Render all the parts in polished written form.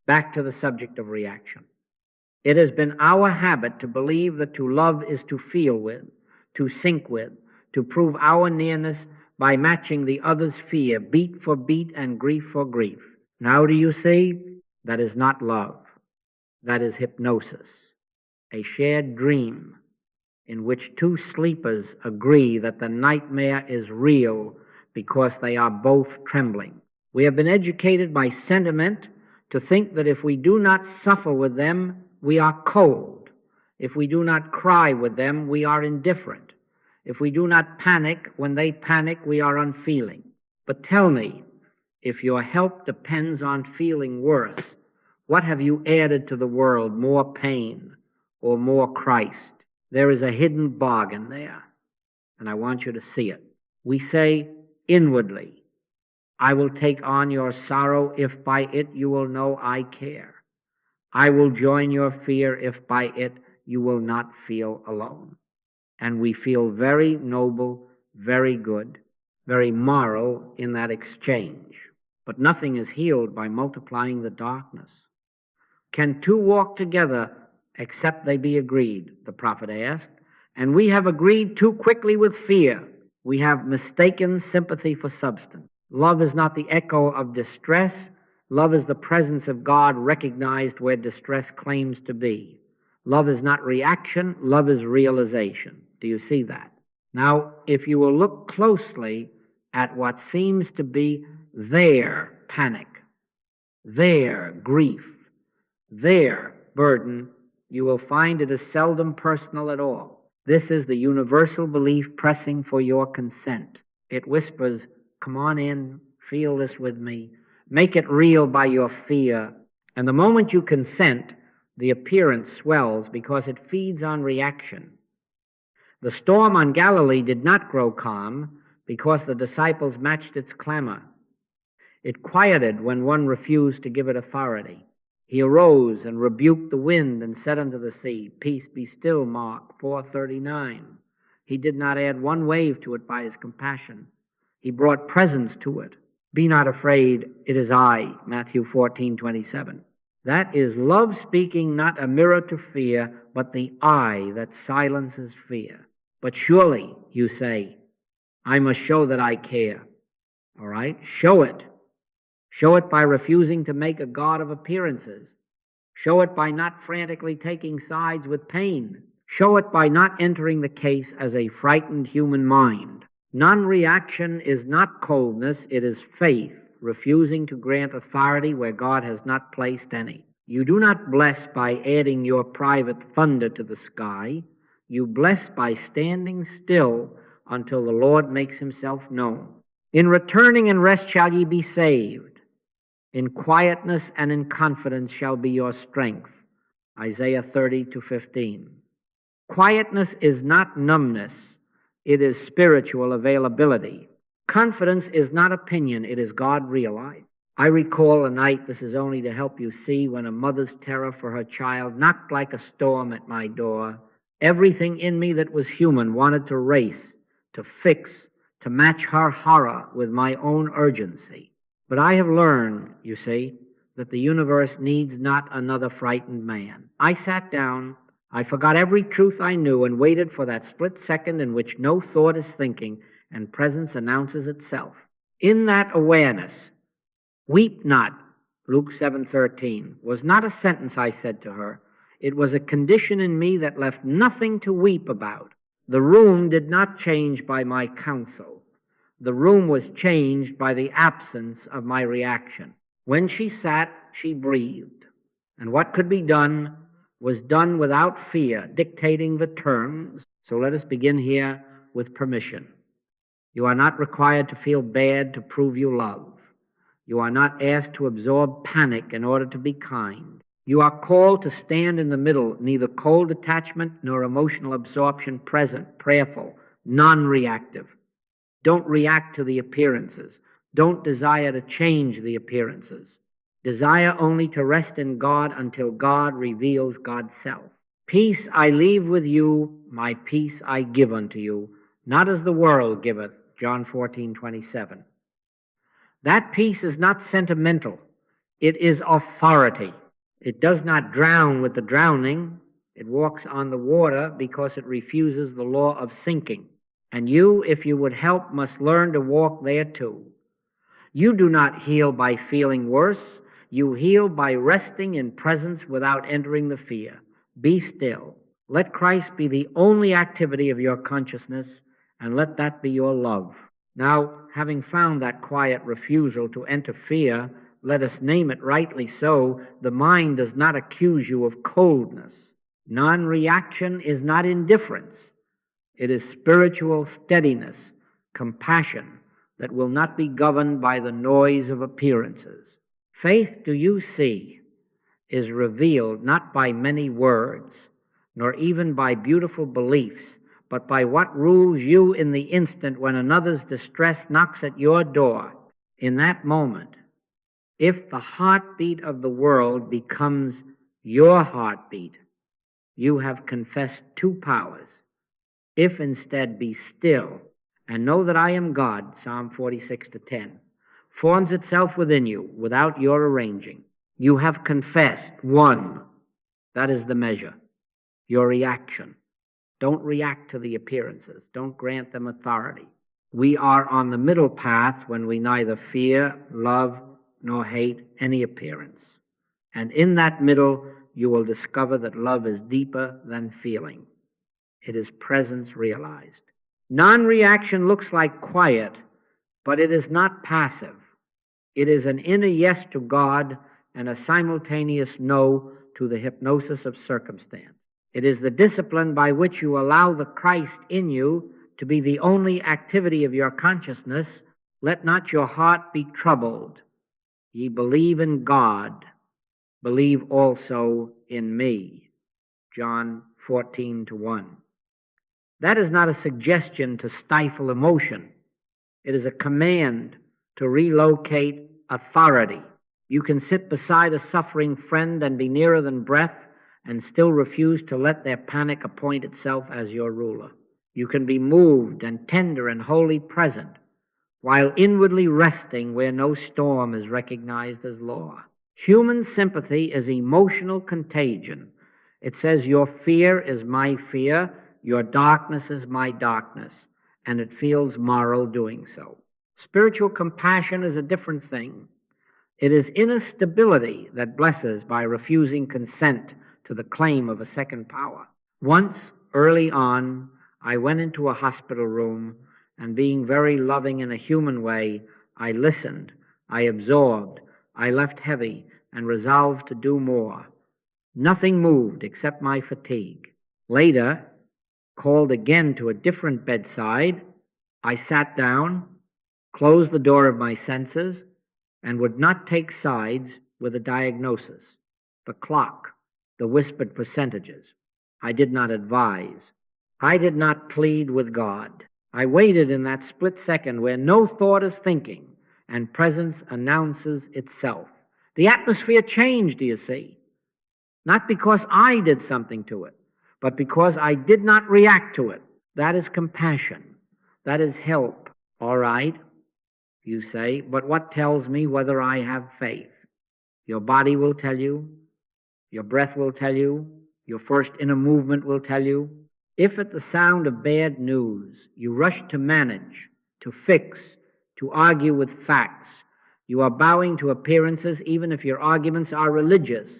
Back to the subject of reaction. It has been our habit to believe that to love is to feel with, to sync with, to prove our nearness by matching the other's fear, beat for beat and grief for grief. Now do you see? That is not love. That is hypnosis, a shared dream in which two sleepers agree that the nightmare is real because they are both trembling. We have been educated by sentiment to think that if we do not suffer with them, we are cold. If we do not cry with them, we are indifferent. If we do not panic when they panic, we are unfeeling. But tell me, if your help depends on feeling worse, what have you added to the world, more pain or more Christ? There is a hidden bargain there, and I want you to see it. We say inwardly, I will take on your sorrow if by it you will know I care. I will join your fear if by it you will not feel alone. And we feel very noble, very good, very moral in that exchange. But nothing is healed by multiplying the darkness. Can two walk together except they be agreed? The prophet asked. And we have agreed too quickly with fear. We have mistaken sympathy for substance. Love is not the echo of distress. Love is the presence of God recognized where distress claims to be. Love is not reaction. Love is realization. Do you see that? Now, if you will look closely at what seems to be their panic, their grief, their burden, you will find it is seldom personal at all. This is the universal belief pressing for your consent. It whispers, come on in, feel this with me, make it real by your fear. And the moment you consent, the appearance swells because it feeds on reaction. The storm on Galilee did not grow calm because the disciples matched its clamor. It quieted when one refused to give it authority. He arose and rebuked the wind and said unto the sea, Peace, be still, Mark 4:39. He did not add one wave to it by his compassion. He brought presence to it. Be not afraid, it is I, Matthew 14:27. That is love speaking, not a mirror to fear, but the I that silences fear. But surely, you say, I must show that I care. All right? Show it. Show it by refusing to make a god of appearances. Show it by not frantically taking sides with pain. Show it by not entering the case as a frightened human mind. Non-reaction is not coldness, it is faith, refusing to grant authority where God has not placed any. You do not bless by adding your private thunder to the sky. You bless by standing still until the Lord makes himself known. In returning and rest shall ye be saved. In quietness and in confidence shall be your strength. Isaiah 30:15. Quietness is not numbness. It is spiritual availability. Confidence is not opinion. It is God realized. I recall a night, this is only to help you see, when a mother's terror for her child knocked like a storm at my door. Everything in me that was human wanted to race, to fix, to match her horror with my own urgency. But I have learned, you see, that the universe needs not another frightened man. I sat down, I forgot every truth I knew, and waited for that split second in which no thought is thinking and presence announces itself. In that awareness, weep not, Luke 7:13, was not a sentence I said to her. It was a condition in me that left nothing to weep about. The room did not change by my counsel. The room was changed by the absence of my reaction. When she sat, she breathed. And what could be done was done without fear, dictating the terms. So let us begin here with permission. You are not required to feel bad to prove you love. You are not asked to absorb panic in order to be kind. You are called to stand in the middle, neither cold attachment nor emotional absorption present, prayerful, non-reactive. Don't react to the appearances. Don't desire to change the appearances. Desire only to rest in God until God reveals God's self. Peace I leave with you, my peace I give unto you, not as the world giveth, John 14:27. That peace is not sentimental. It is authority. It does not drown with the drowning. It walks on the water because it refuses the law of sinking. And you, if you would help, must learn to walk there too. You do not heal by feeling worse. You heal by resting in presence without entering the fear. Be still. Let Christ be the only activity of your consciousness, and let that be your love. Now, having found that quiet refusal to enter fear, let us name it rightly so. The mind does not accuse you of coldness. Non-reaction is not indifference. It is spiritual steadiness, compassion that will not be governed by the noise of appearances. Faith, do you see, is revealed not by many words, nor even by beautiful beliefs, but by what rules you in the instant when another's distress knocks at your door. In that moment, if the heartbeat of the world becomes your heartbeat, you have confessed two powers. If instead, be still and know that I am God, Psalm 46:10, forms itself within you without your arranging. You have confessed one. That is the measure. Your reaction. Don't react to the appearances. Don't grant them authority. We are on the middle path when we neither fear, love, nor hate any appearance. And in that middle, you will discover that love is deeper than feeling. It is presence realized. Non-reaction looks like quiet, but it is not passive. It is an inner yes to God and a simultaneous no to the hypnosis of circumstance. It is the discipline by which you allow the Christ in you to be the only activity of your consciousness. Let not your heart be troubled. Ye believe in God, believe also in me. John 14:1. That is not a suggestion to stifle emotion. It is a command to relocate authority. You can sit beside a suffering friend and be nearer than breath and still refuse to let their panic appoint itself as your ruler. You can be moved and tender and wholly present while inwardly resting where no storm is recognized as law. Human sympathy is emotional contagion. It says your fear is my fear, your darkness is my darkness, and it feels moral doing so. Spiritual compassion is a different thing. It is inner stability that blesses by refusing consent to the claim of a second power. Once, early on, I went into a hospital room, and being very loving in a human way, I listened, I absorbed, I left heavy, and resolved to do more. Nothing moved except my fatigue. Later, called again to a different bedside, I sat down, closed the door of my senses, and would not take sides with a diagnosis, the clock, the whispered percentages. I did not advise. I did not plead with God. I waited in that split second where no thought is thinking and presence announces itself. The atmosphere changed, do you see? Not because I did something to it, but because I did not react to it. That is compassion. That is help. All right, you say, but what tells me whether I have faith? Your body will tell you. Your breath will tell you. Your first inner movement will tell you. If at the sound of bad news you rush to manage, to fix, to argue with facts, you are bowing to appearances even if your arguments are religious.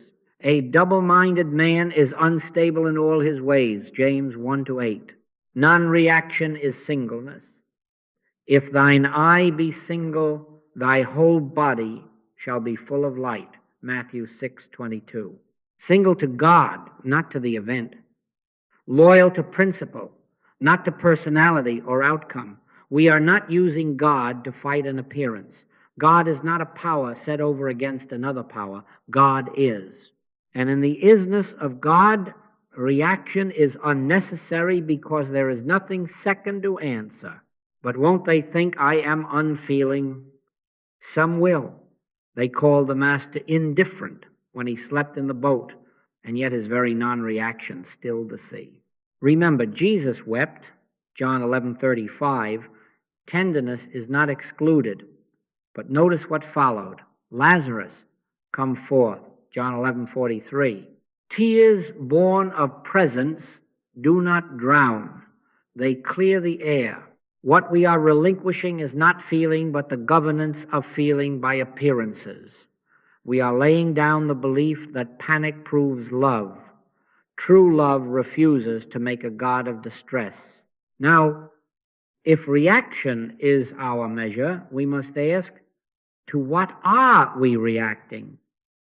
A double-minded man is unstable in all his ways, James 1-8. Non-reaction is singleness. If thine eye be single, thy whole body shall be full of light, Matthew 6:22. Single to God, not to the event. Loyal to principle, not to personality or outcome. We are not using God to fight an appearance. God is not a power set over against another power. God is. And in the isness of God, reaction is unnecessary because there is nothing second to answer. But won't they think I am unfeeling? Some will. They call the master indifferent when he slept in the boat, and yet his very non-reaction stilled the sea. Remember, Jesus wept, John 11:35. Tenderness is not excluded. But notice what followed. Lazarus, come forth. John 11:43. Tears born of presence do not drown. They clear the air. What we are relinquishing is not feeling, but the governance of feeling by appearances. We are laying down the belief that panic proves love. True love refuses to make a god of distress. Now, if reaction is our measure, we must ask, to what are we reacting?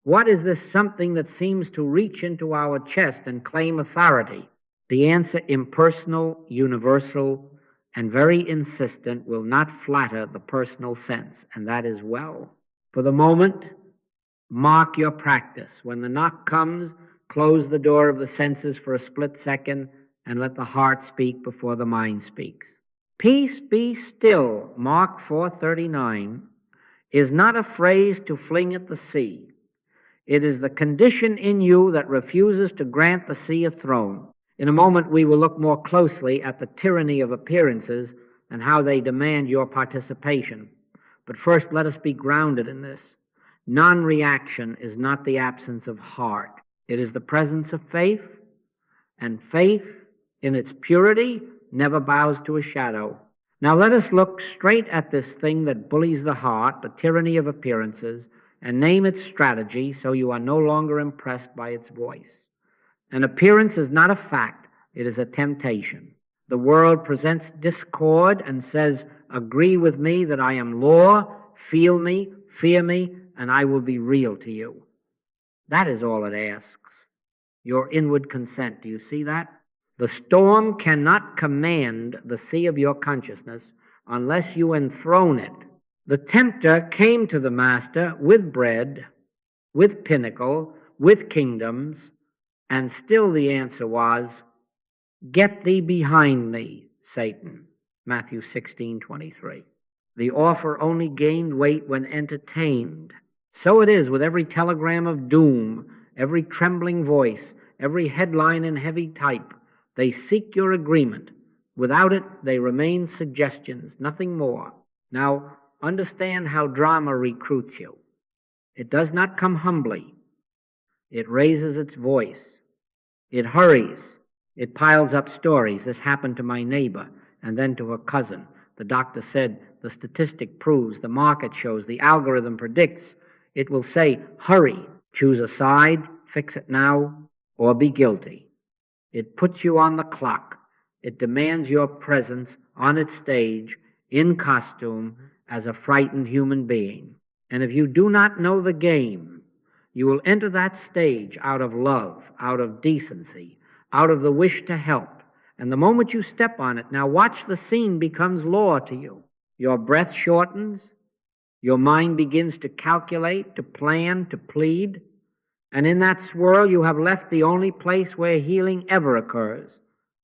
What is this something that seems to reach into our chest and claim authority? The answer, impersonal, universal, and very insistent, will not flatter the personal sense, and that is well. For the moment, mark your practice. When the knock comes, close the door of the senses for a split second and let the heart speak before the mind speaks. Peace be still, Mark 4:39, is not a phrase to fling at the sea. It is the condition in you that refuses to grant the sea a throne. In a moment, we will look more closely at the tyranny of appearances and how they demand your participation. But first, let us be grounded in this. Non-reaction is not the absence of heart. It is the presence of faith, and faith, in its purity, never bows to a shadow. Now let us look straight at this thing that bullies the heart, the tyranny of appearances, and name its strategy so you are no longer impressed by its voice. An appearance is not a fact, it is a temptation. The world presents discord and says, agree with me that I am law, feel me, fear me, and I will be real to you. That is all it asks. Your inward consent. Do you see that? The storm cannot command the sea of your consciousness unless you enthrone it. The tempter came to the master with bread, with pinnacle, with kingdoms, and still the answer was, get thee behind me, Satan. Matthew 16:23. The offer only gained weight when entertained. So it is with every telegram of doom, every trembling voice, every headline in heavy type. They seek your agreement. Without it, they remain suggestions, nothing more. Now, understand how drama recruits you. It does not come humbly. It raises its voice. It hurries. It piles up stories. This happened to my neighbor and then to her cousin. The doctor said, the statistic proves, the market shows, the algorithm predicts. It will say, hurry, choose a side, fix it now, or be guilty. It puts you on the clock. It demands your presence on its stage, in costume, as a frightened human being. And if you do not know the game, you will enter that stage out of love, out of decency, out of the wish to help. And the moment you step on it, now watch, the scene becomes law to you. Your breath shortens. Your mind begins to calculate, to plan, to plead. And in that swirl, you have left the only place where healing ever occurs,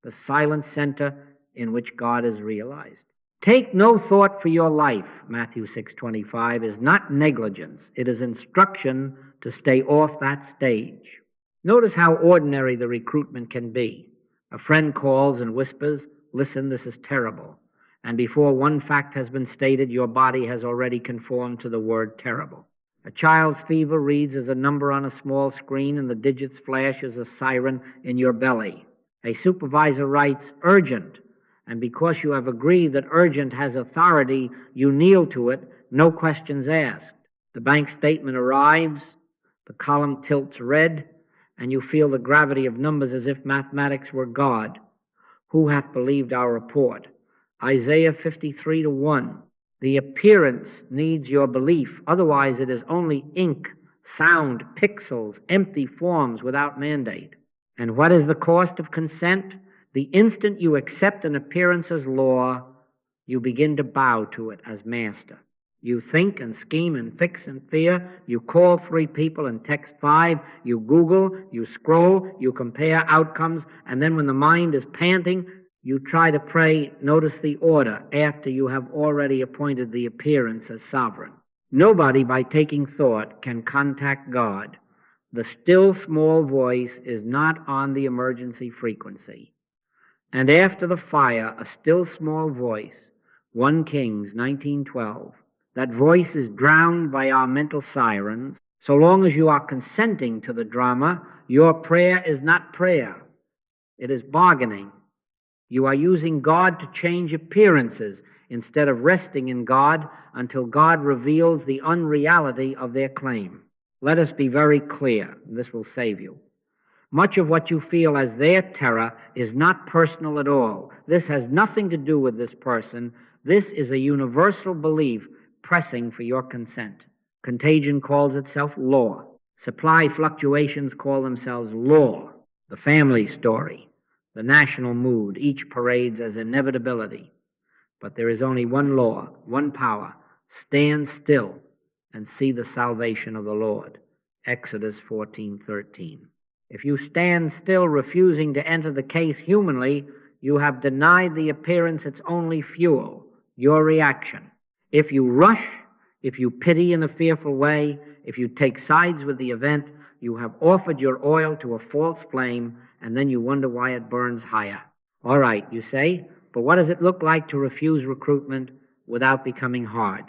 the silent center in which God is realized. Take no thought for your life, Matthew 6:25, is not negligence. It is instruction to stay off that stage. Notice how ordinary the recruitment can be. A friend calls and whispers, listen, this is terrible. And before one fact has been stated, your body has already conformed to the word terrible. A child's fever reads as a number on a small screen, and the digits flash as a siren in your belly. A supervisor writes, urgent, and because you have agreed that urgent has authority, you kneel to it, no questions asked. The bank statement arrives, the column tilts red, and you feel the gravity of numbers as if mathematics were God. Who hath believed our report? Isaiah 53:1. The appearance needs your belief. Otherwise, it is only ink, sound, pixels, empty forms without mandate. And what is the cost of consent? The instant you accept an appearance as law, you begin to bow to it as master. You think and scheme and fix and fear. You call 3 people and text 5. You Google, you scroll, you compare outcomes, and then when the mind is panting, you try to pray, notice the order, after you have already appointed the appearance as sovereign. Nobody, by taking thought, can contact God. The still small voice is not on the emergency frequency. And after the fire, a still small voice, 1 Kings 19:12. That voice is drowned by our mental sirens, So long as you are consenting to the drama, your prayer is not prayer. It is bargaining. You are using God to change appearances instead of resting in God until God reveals the unreality of their claim. Let us be very clear. This will save you. Much of what you feel as their terror is not personal at all. This has nothing to do with this person. This is a universal belief pressing for your consent. Contagion calls itself law. Supply fluctuations call themselves law. The family story, the national mood, each parades as inevitability. But there is only one law, one power. Stand still and see the salvation of the Lord. Exodus 14:13. If you stand still, refusing to enter the case humanly, you have denied the appearance its only fuel, your reaction. If you rush, if you pity in a fearful way, if you take sides with the event, you have offered your oil to a false flame, and then you wonder why it burns higher. All right, you say, but what does it look like to refuse recruitment without becoming hard?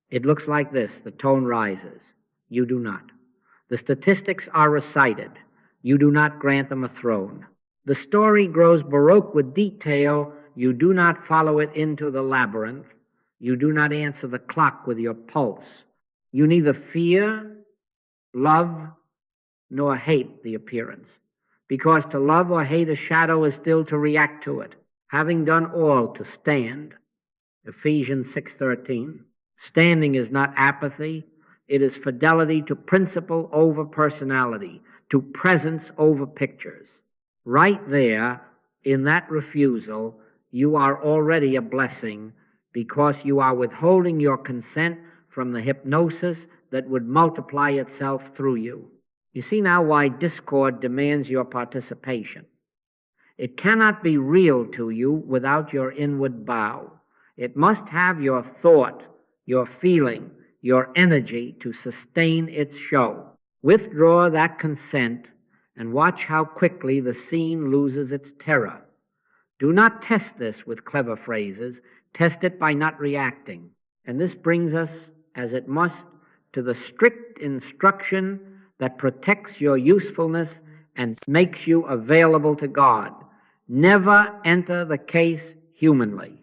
It looks like this. The tone rises. You do not. The statistics are recited. You do not grant them a throne. The story grows baroque with detail. You do not follow it into the labyrinth. You do not answer the clock with your pulse. You neither fear, love, nor hate the appearance, because to love or hate a shadow is still to react to it, having done all to stand. Ephesians 6:13. Standing is not apathy. It is fidelity to principle over personality, to presence over pictures. Right there, in that refusal, you are already a blessing, because you are withholding your consent from the hypnosis that would multiply itself through you. You see now why discord demands your participation. It cannot be real to you without your inward bow. It must have your thought, your feeling, your energy to sustain its show. Withdraw that consent and watch how quickly the scene loses its terror. Do not test this with clever phrases. Test it by not reacting. And this brings us, as it must, to the strict instruction that protects your usefulness and makes you available to God. Never enter the case humanly.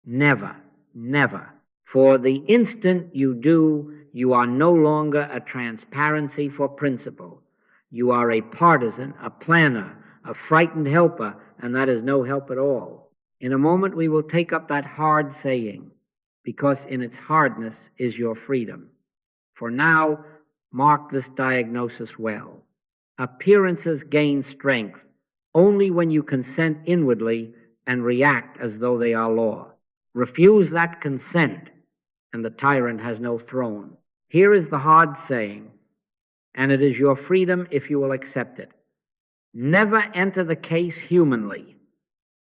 Never, never. For the instant you do, you are no longer a transparency for principle. You are a partisan, a planner, a frightened helper, and that is no help at all. In a moment we will take up that hard saying, because in its hardness is your freedom. For now, mark this diagnosis well. Appearances gain strength only when you consent inwardly and react as though they are law. Refuse that consent, and the tyrant has no throne. Here is the hard saying, and it is your freedom if you will accept it. Never enter the case humanly.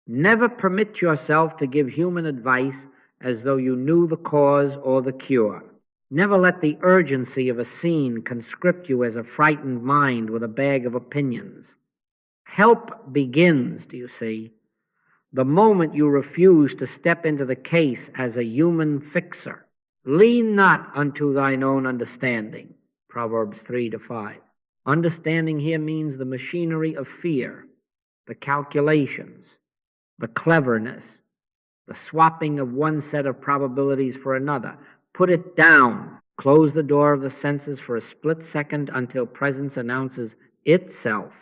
Never permit yourself to give human advice as though you knew the cause or the cure. Never let the urgency of a scene conscript you as a frightened mind with a bag of opinions. Help begins, do you see, the moment you refuse to step into the case as a human fixer. Lean not unto thine own understanding, Proverbs 3-5. Understanding here means the machinery of fear, the calculations, the cleverness, the swapping of one set of probabilities for another. Put it down. Close the door of the senses for a split second until presence announces itself,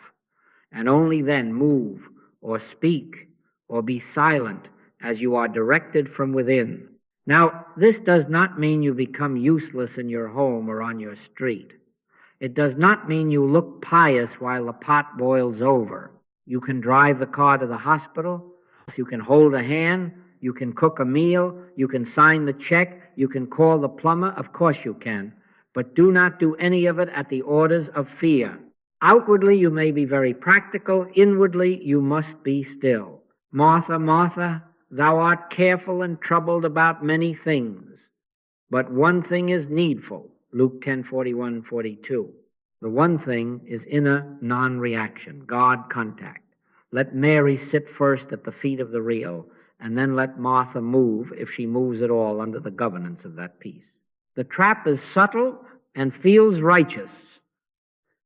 and only then move or speak or be silent as you are directed from within. Now, this does not mean you become useless in your home or on your street. It does not mean you look pious while the pot boils over. You can drive the car to the hospital, you can hold a hand, you can cook a meal, you can sign the check, you can call the plumber, of course you can. But do not do any of it at the orders of fear. Outwardly you may be very practical, inwardly you must be still. Martha, Martha, thou art careful and troubled about many things, but one thing is needful. Luke 10:41-42. The one thing is inner non-reaction, God contact. Let Mary sit first at the feet of the real, and then let Martha move, if she moves at all, under the governance of that peace. The trap is subtle, and feels righteous.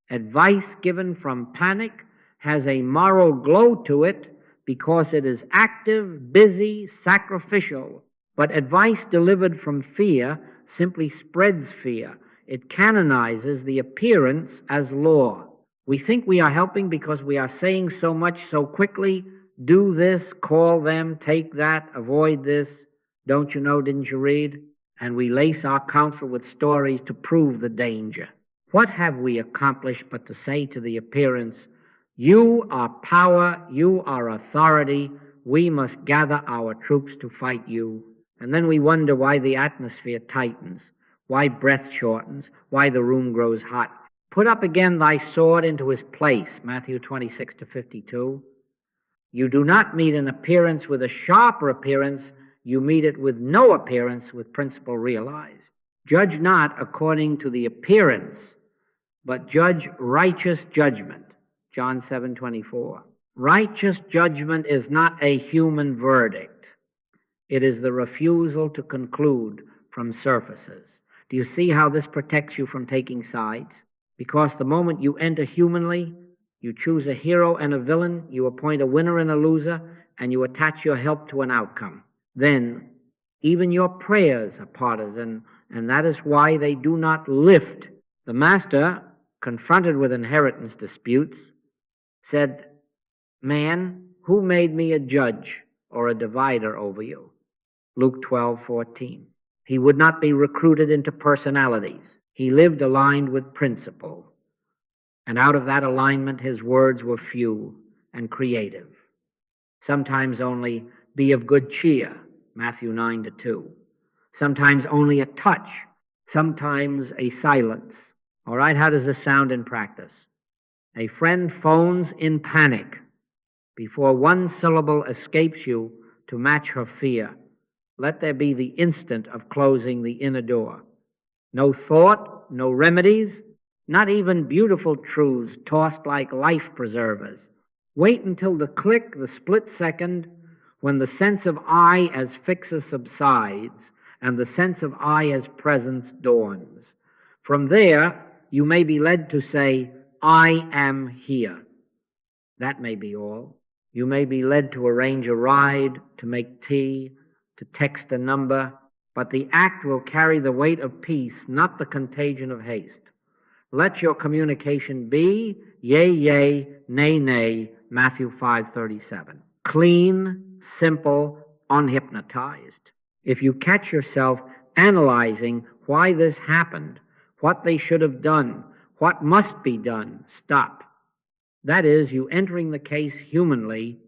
Advice given from panic has a moral glow to it because it is active, busy, sacrificial. But advice delivered from fear simply spreads fear. It canonizes the appearance as law. We think we are helping because we are saying so much so quickly. Do this, call them, take that, avoid this. Don't you know, didn't you read? And we lace our counsel with stories to prove the danger. What have we accomplished but to say to the appearance, you are power, you are authority, we must gather our troops to fight you. And then we wonder why the atmosphere tightens, why breath shortens, why the room grows hot. Put up again thy sword into his place, Matthew 26-52. You do not meet an appearance with a sharper appearance, you meet it with no appearance with principle realized. Judge not according to the appearance, but judge righteous judgment, John 7:24. Righteous judgment is not a human verdict. It is the refusal to conclude from surfaces. Do you see how this protects you from taking sides? Because the moment you enter humanly, you choose a hero and a villain, you appoint a winner and a loser, and you attach your help to an outcome. Then even your prayers are partisan, and that is why they do not lift. The master, confronted with inheritance disputes, said, man, who made me a judge or a divider over you? Luke 12:14. He would not be recruited into personalities. He lived aligned with principle. And out of that alignment, his words were few and creative. Sometimes only, be of good cheer, Matthew 9:2. Sometimes only a touch, sometimes a silence. All right, how does this sound in practice? A friend phones in panic. Before one syllable escapes you to match her fear, let there be the instant of closing the inner door. No thought, no remedies, not even beautiful truths tossed like life preservers. Wait until the click, the split second, when the sense of I as fixer subsides and the sense of I as presence dawns. From there, you may be led to say, I am here. That may be all. You may be led to arrange a ride, to make tea, to text a number, but the act will carry the weight of peace, not the contagion of haste. Let your communication be yea, yea, nay, nay, Matthew 5:37. Clean, simple, unhypnotized. If you catch yourself analyzing why this happened, what they should have done, what must be done, stop. That is, you entering the case humanly,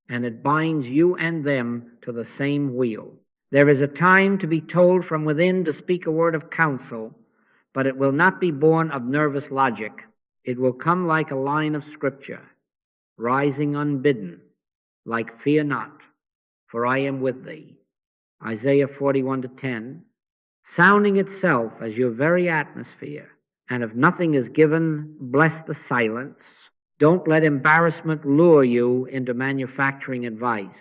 and it binds you and them to the same wheel. There is a time to be told from within to speak a word of counsel, but it will not be born of nervous logic. It will come like a line of scripture, rising unbidden, like fear not, for I am with thee, Isaiah 41:10, sounding itself as your very atmosphere. And if nothing is given, bless the silence. Don't let embarrassment lure you into manufacturing advice.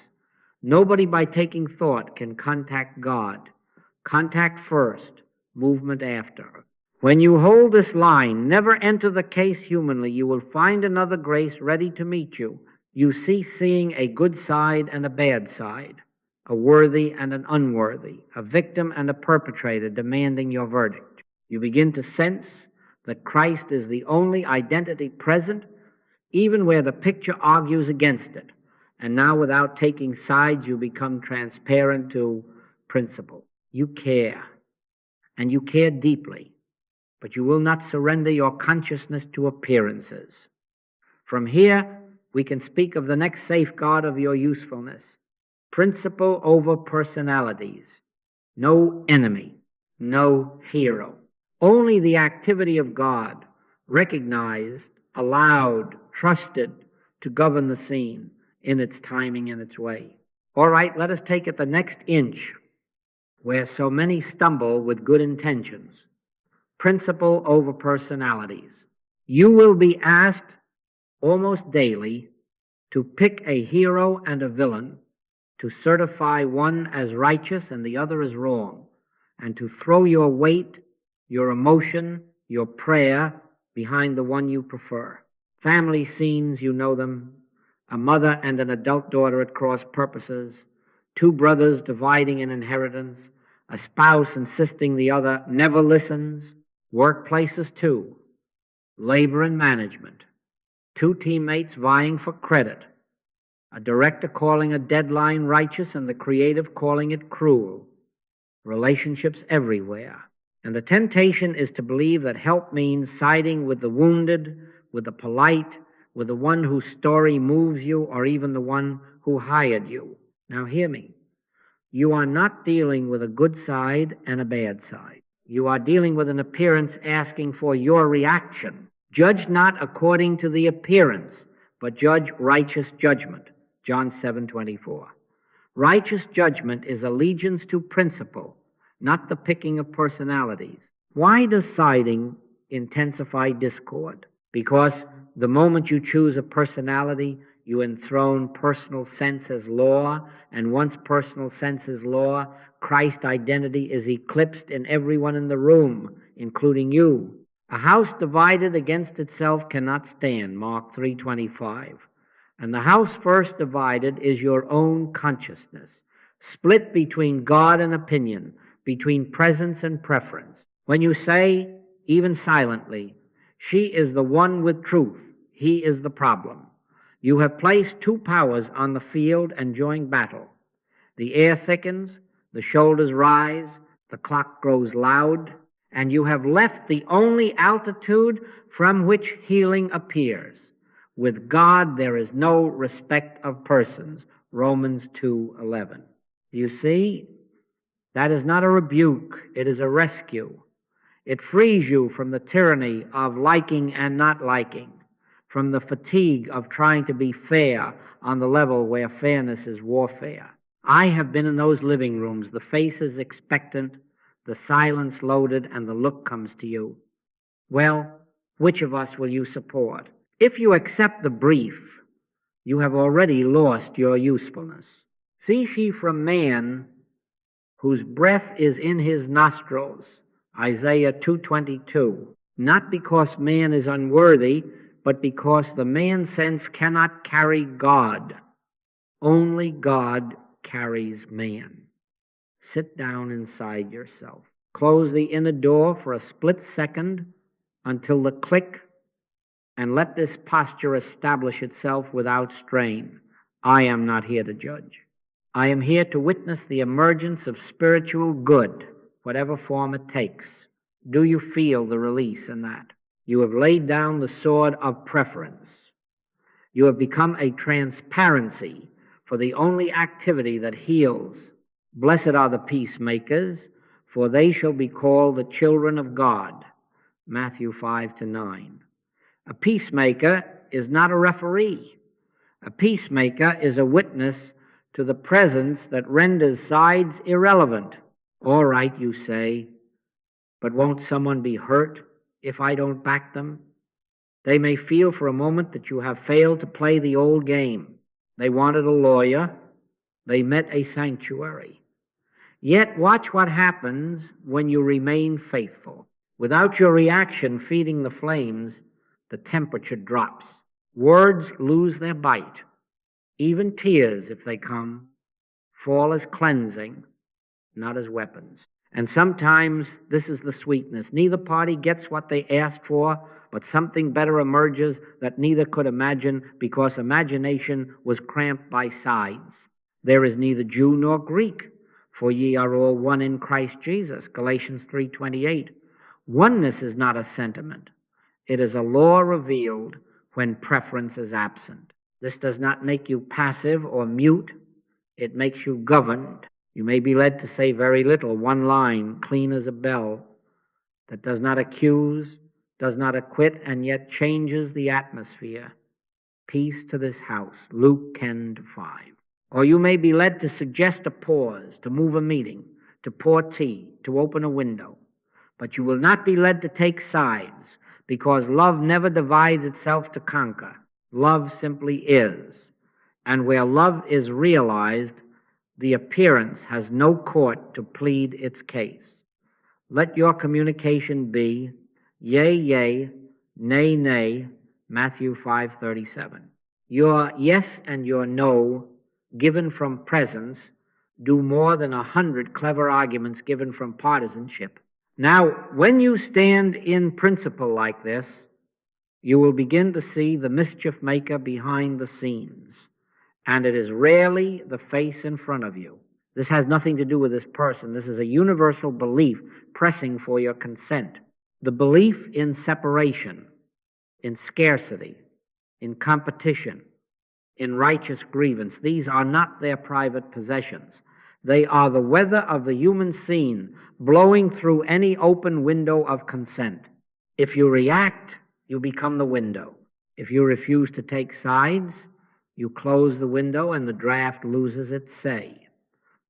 Nobody by taking thought can contact God. Contact first, movement after. When you hold this line, never enter the case humanly, you will find another grace ready to meet you. You cease seeing a good side and a bad side, a worthy and an unworthy, a victim and a perpetrator demanding your verdict. You begin to sense that Christ is the only identity present, even where the picture argues against it. And now, without taking sides, you become transparent to principle. You care, and you care deeply, but you will not surrender your consciousness to appearances. From here, we can speak of the next safeguard of your usefulness. Principle over personalities. No enemy, no hero. Only the activity of God, recognized, allowed, trusted to govern the scene in its timing and its way. All right, let us take it the next inch, where so many stumble with good intentions. Principle over personalities. You will be asked almost daily to pick a hero and a villain, to certify one as righteous and the other as wrong, and to throw your weight, your emotion, your prayer behind the one you prefer. Family scenes, you know them. A mother and an adult daughter at cross purposes, two brothers dividing an inheritance, a spouse insisting the other never listens, workplaces too, labor and management, two teammates vying for credit, a director calling a deadline righteous and the creative calling it cruel, relationships everywhere. And the temptation is to believe that help means siding with the wounded, with the polite, with the one whose story moves you, or even the one who hired you. Now hear me. You are not dealing with a good side and a bad side. You are dealing with an appearance asking for your reaction. Judge not according to the appearance, but judge righteous judgment. John 7:24. Righteous judgment is allegiance to principle, not the picking of personalities. Why does siding intensify discord? Because the moment you choose a personality, you enthrone personal sense as law, and once personal sense is law, Christ's identity is eclipsed in everyone in the room, including you. A house divided against itself cannot stand, Mark 3:25. And the house first divided is your own consciousness, split between God and opinion, between presence and preference. When you say, even silently, she is the one with truth, he is the problem, you have placed two powers on the field and joined battle. The air thickens, the shoulders rise, the clock grows loud, and you have left the only altitude from which healing appears. With God there is no respect of persons, Romans 2:11. You see, that is not a rebuke, it is a rescue. It frees you from the tyranny of liking and not liking, from the fatigue of trying to be fair on the level where fairness is warfare. I have been in those living rooms, the faces expectant, the silence loaded, and the look comes to you. Well, which of us will you support? If you accept the brief, you have already lost your usefulness. See she from man whose breath is in his nostrils, Isaiah 2:22, not because man is unworthy, but because the man sense cannot carry God. Only God carries man. Sit down inside yourself. Close the inner door for a split second until the click, and let this posture establish itself without strain. I am not here to judge. I am here to witness the emergence of spiritual good, whatever form it takes. Do you feel the release in that? You have laid down the sword of preference. You have become a transparency for the only activity that heals. Blessed are the peacemakers, for they shall be called the children of God. Matthew 5-9. A peacemaker is not a referee. A peacemaker is a witness to the presence that renders sides irrelevant. All right, you say, but won't someone be hurt if I don't back them? They may feel for a moment that you have failed to play the old game. They wanted a lawyer. They met a sanctuary. Yet watch what happens when you remain faithful. Without your reaction feeding the flames, the temperature drops. Words lose their bite. Even tears, if they come, fall as cleansing, not as weapons. And sometimes this is the sweetness. Neither party gets what they asked for, but something better emerges that neither could imagine because imagination was cramped by sides. There is neither Jew nor Greek, for ye are all one in Christ Jesus, Galatians 3:28. Oneness is not a sentiment. It is a law revealed when preference is absent. This does not make you passive or mute. It makes you governed. You may be led to say very little, one line, clean as a bell, that does not accuse, does not acquit, and yet changes the atmosphere. Peace to this house, Luke 10:5. Or you may be led to suggest a pause, to move a meeting, to pour tea, to open a window. But you will not be led to take sides, because love never divides itself to conquer. Love simply is. And where love is realized, the appearance has no court to plead its case. Let your communication be yea, yea, nay, nay, Matthew 5:37. Your yes and your no, given from presence, do more than 100 clever arguments given from partisanship. Now, when you stand in principle like this, you will begin to see the mischief maker behind the scenes, and it is rarely the face in front of you. This has nothing to do with this person. This is a universal belief pressing for your consent. The belief in separation, in scarcity, in competition, in righteous grievance. These are not their private possessions. They are the weather of the human scene blowing through any open window of consent. If you react, you become the window. If you refuse to take sides, you close the window and the draft loses its say.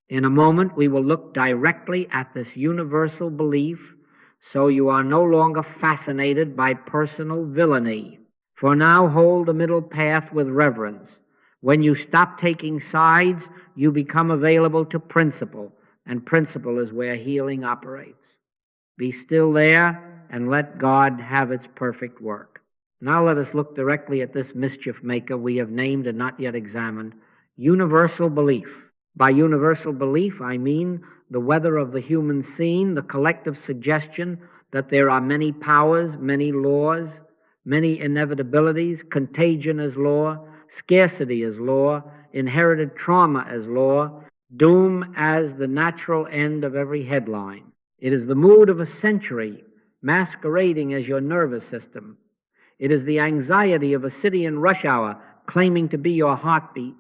In a moment, we will look directly at this universal belief, so you are no longer fascinated by personal villainy. For now, hold the middle path with reverence. When you stop taking sides, you become available to principle, and principle is where healing operates. Be still there and let God have its perfect work. Now let us look directly at this mischief maker we have named and not yet examined, universal belief. By universal belief, I mean the weather of the human scene, the collective suggestion that there are many powers, many laws, many inevitabilities, contagion as law, scarcity as law, inherited trauma as law, doom as the natural end of every headline. It is the mood of a century masquerading as your nervous system. It is the anxiety of a city in rush hour claiming to be your heartbeat.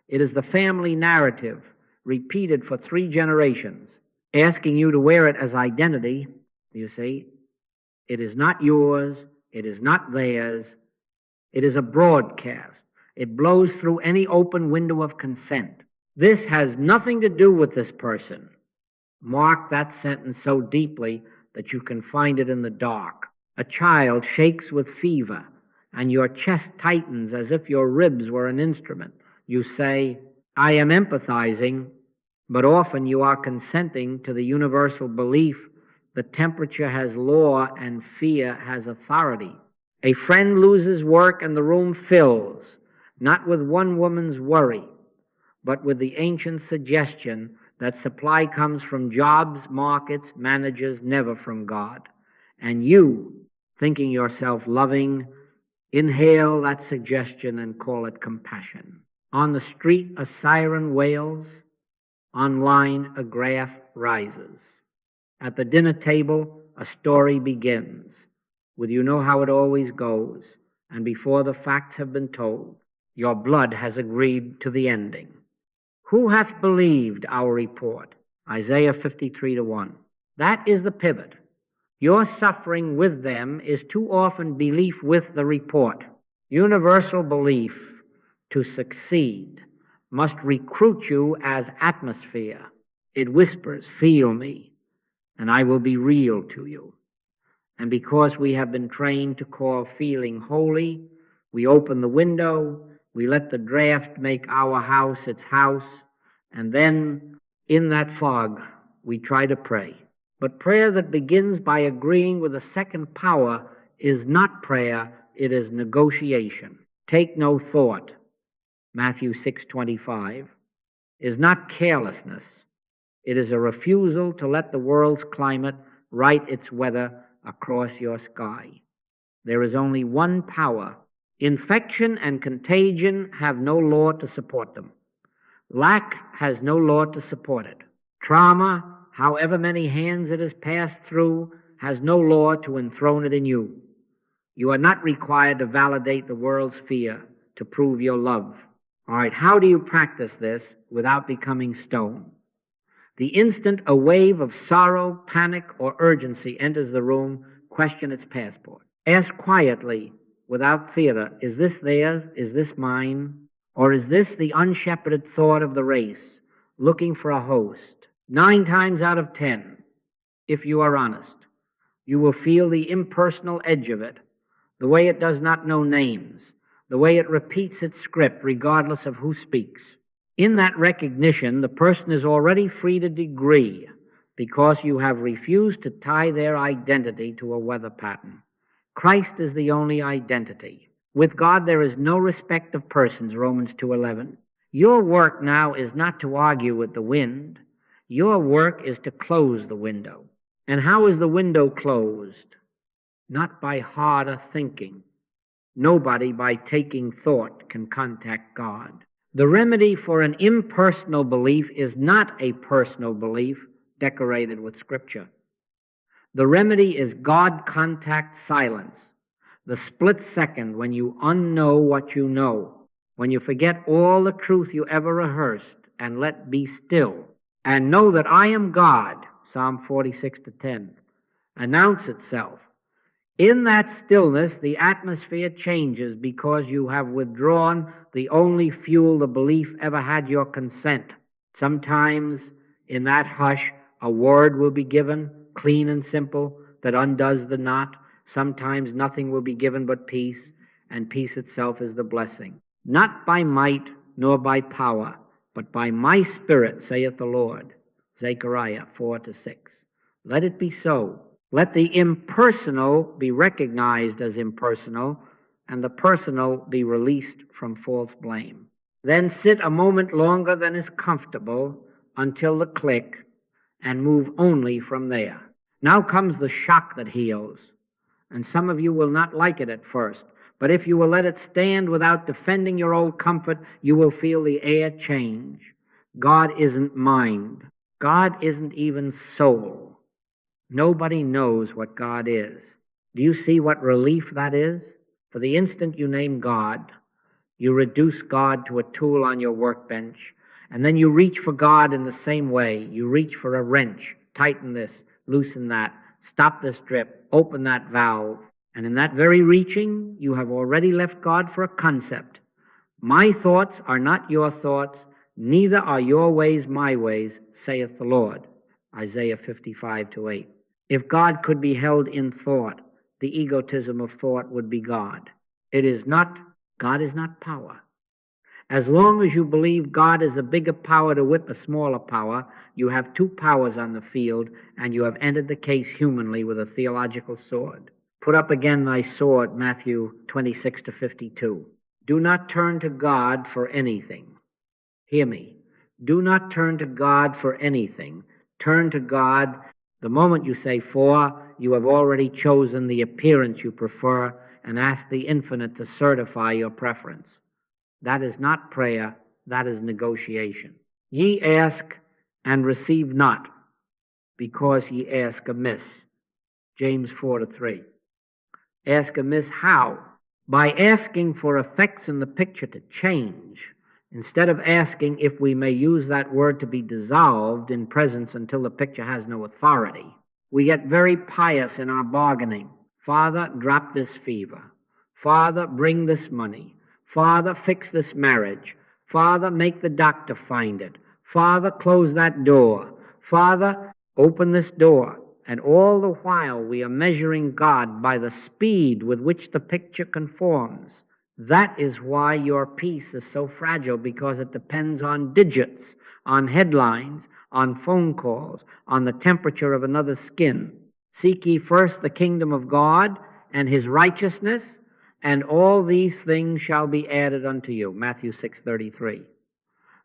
It is the family narrative repeated for 3 generations, asking you to wear it as identity. You see, it is not yours, it is not theirs, it is a broadcast. It blows through any open window of consent. This has nothing to do with this person. Mark that sentence so deeply that you can find it in the dark. A child shakes with fever, and your chest tightens as if your ribs were an instrument. You say, I am empathizing, but often you are consenting to the universal belief that temperature has law and fear has authority. A friend loses work and the room fills, not with one woman's worry, but with the ancient suggestion that supply comes from jobs, markets, managers, never from God. And you, thinking yourself loving, inhale that suggestion and call it compassion. On the street, a siren wails. Online, a graph rises. At the dinner table, a story begins, with you know how it always goes, and before the facts have been told, your blood has agreed to the ending. Who hath believed our report? Isaiah 53:1. That is the pivot. Your suffering with them is too often belief with the report. Universal belief, to succeed, must recruit you as atmosphere. It whispers, feel me, and I will be real to you. And because we have been trained to call feeling holy, we open the window, we let the draft make our house its house, and then in that fog we try to pray. But prayer that begins by agreeing with a second power is not prayer, it is negotiation. Take no thought, Matthew 6:25, is not carelessness. It is a refusal to let the world's climate write its weather across your sky. There is only one power. Infection and contagion have no law to support them. Lack has no law to support it. Trauma, however many hands it has passed through, has no law to enthrone it in you. You are not required to validate the world's fear to prove your love. All right, how do you practice this without becoming stone? The instant a wave of sorrow, panic, or urgency enters the room, question its passport. Ask quietly, without theater, is this theirs? Is this mine? Or is this the unshepherded thought of the race, looking for a host? 9 times out of 10, if you are honest, you will feel the impersonal edge of it, the way it does not know names, the way it repeats its script regardless of who speaks. In that recognition, the person is already free to degree, because you have refused to tie their identity to a weather pattern. Christ is the only identity. With God there is no respect of persons, Romans 2:11. Your work now is not to argue with the wind. Your work is to close the window. And how is the window closed? Not by harder thinking. Nobody by taking thought can contact God. The remedy for an impersonal belief is not a personal belief decorated with Scripture. The remedy is God contact silence, the split second when you unknow what you know, when you forget all the truth you ever rehearsed, and let be still, and know that I am God, Psalm 46:10, announce itself. In that stillness, the atmosphere changes because you have withdrawn the only fuel the belief ever had, your consent. Sometimes in that hush, a word will be given, clean and simple, that undoes the knot. Sometimes nothing will be given but peace, and peace itself is the blessing. Not by might nor by power, but by my Spirit, saith the Lord. Zechariah 4-6. Let it be so. Let the impersonal be recognized as impersonal, and the personal be released from false blame. Then sit a moment longer than is comfortable until the click, and move only from there. Now comes the shock that heals, and some of you will not like it at first, but if you will let it stand without defending your old comfort, you will feel the air change. God isn't mind. God isn't even soul. Nobody knows what God is. Do you see what relief that is? For the instant you name God, you reduce God to a tool on your workbench, and then you reach for God in the same way. You reach for a wrench, tighten this, loosen that, stop this drip, open that valve. And in that very reaching, you have already left God for a concept. My thoughts are not your thoughts, neither are your ways my ways, saith the Lord. Isaiah 55-8. If God could be held in thought, the egotism of thought would be God. God is not power. As long as you believe God is a bigger power to whip a smaller power, you have two powers on the field, and you have entered the case humanly with a theological sword. Put up again thy sword, Matthew 26-52. Do not turn to God for anything. Hear me. Do not turn to God for anything. Turn to God. The moment you say for, you have already chosen the appearance you prefer and asked the infinite to certify your preference. That is not prayer, that is negotiation. Ye ask and receive not, because ye ask amiss. James 4-3. Ask amiss how? By asking for effects in the picture to change, instead of asking if we may use that word to be dissolved in presence until the picture has no authority. We get very pious in our bargaining. Father, drop this fever. Father, bring this money. Father, fix this marriage. Father, make the doctor find it. Father, close that door. Father, open this door. And all the while we are measuring God by the speed with which the picture conforms. That is why your peace is so fragile, because it depends on digits, on headlines, on phone calls, on the temperature of another's skin. Seek ye first the kingdom of God and his righteousness, and all these things shall be added unto you. Matthew 6:33.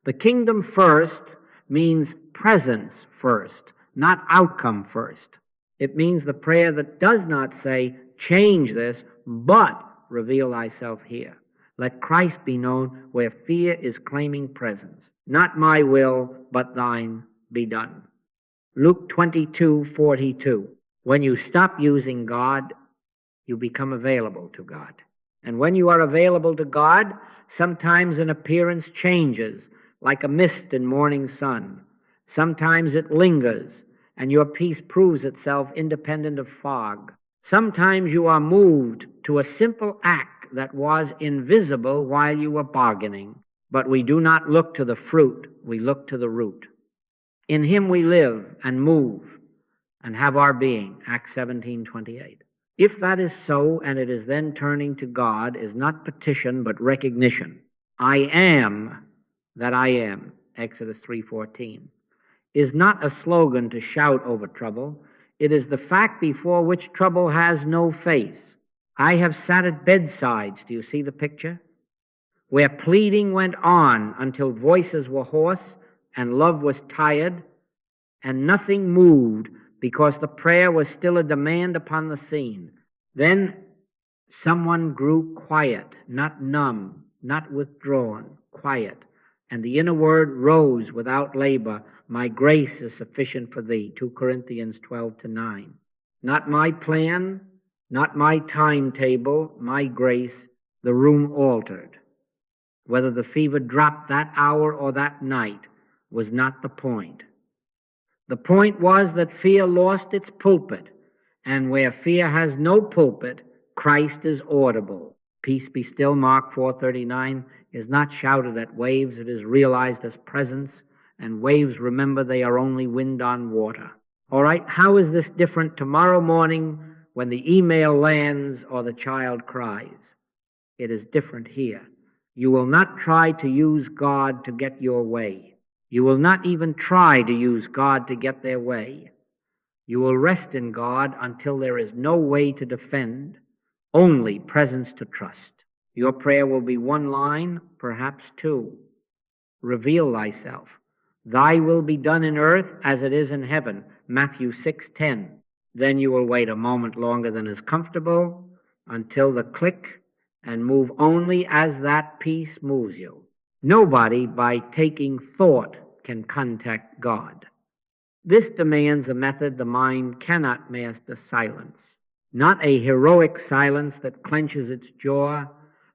The kingdom first means presence first, not outcome first. It means the prayer that does not say, change this, but reveal thyself here. Let Christ be known where fear is claiming presence. Not my will, but thine be done. Luke 22:42. When you stop using God, you become available to God. And when you are available to God, sometimes an appearance changes, like a mist in morning sun. Sometimes it lingers, and your peace proves itself independent of fog. Sometimes you are moved to a simple act that was invisible while you were bargaining. But we do not look to the fruit, we look to the root. In him we live and move and have our being, Acts 17:28. If that is so, and it is then turning to God, is not petition but recognition. I am that I am, Exodus 3:14. is not a slogan to shout over trouble. It is the fact before which trouble has no face. I have sat at bedsides, do you see the picture? Where pleading went on until voices were hoarse and love was tired, and nothing moved because the prayer was still a demand upon the scene. Then someone grew quiet, not numb, not withdrawn, quiet, and the inner word rose without labor. My grace is sufficient for thee, 2 Corinthians 12-9. Not my plan, not my timetable, my grace. The room altered. Whether the fever dropped that hour or that night was not the point. The point was that fear lost its pulpit, and where fear has no pulpit, Christ is audible. Peace be still, Mark 4:39, is not shouted at waves, it is realized as presence, and waves, remember, they are only wind on water. All right, how is this different tomorrow morning when the email lands or the child cries? It is different here. You will not try to use God to get your way. You will not even try to use God to get their way. You will rest in God until there is no way to defend, only presence to trust. Your prayer will be one line, perhaps two. Reveal thyself. Thy will be done in earth as it is in heaven, Matthew 6:10. Then you will wait a moment longer than is comfortable until the click and move only as that peace moves you. Nobody, by taking thought, can contact God. This demands a method the mind cannot master: silence. Not a heroic silence that clenches its jaw,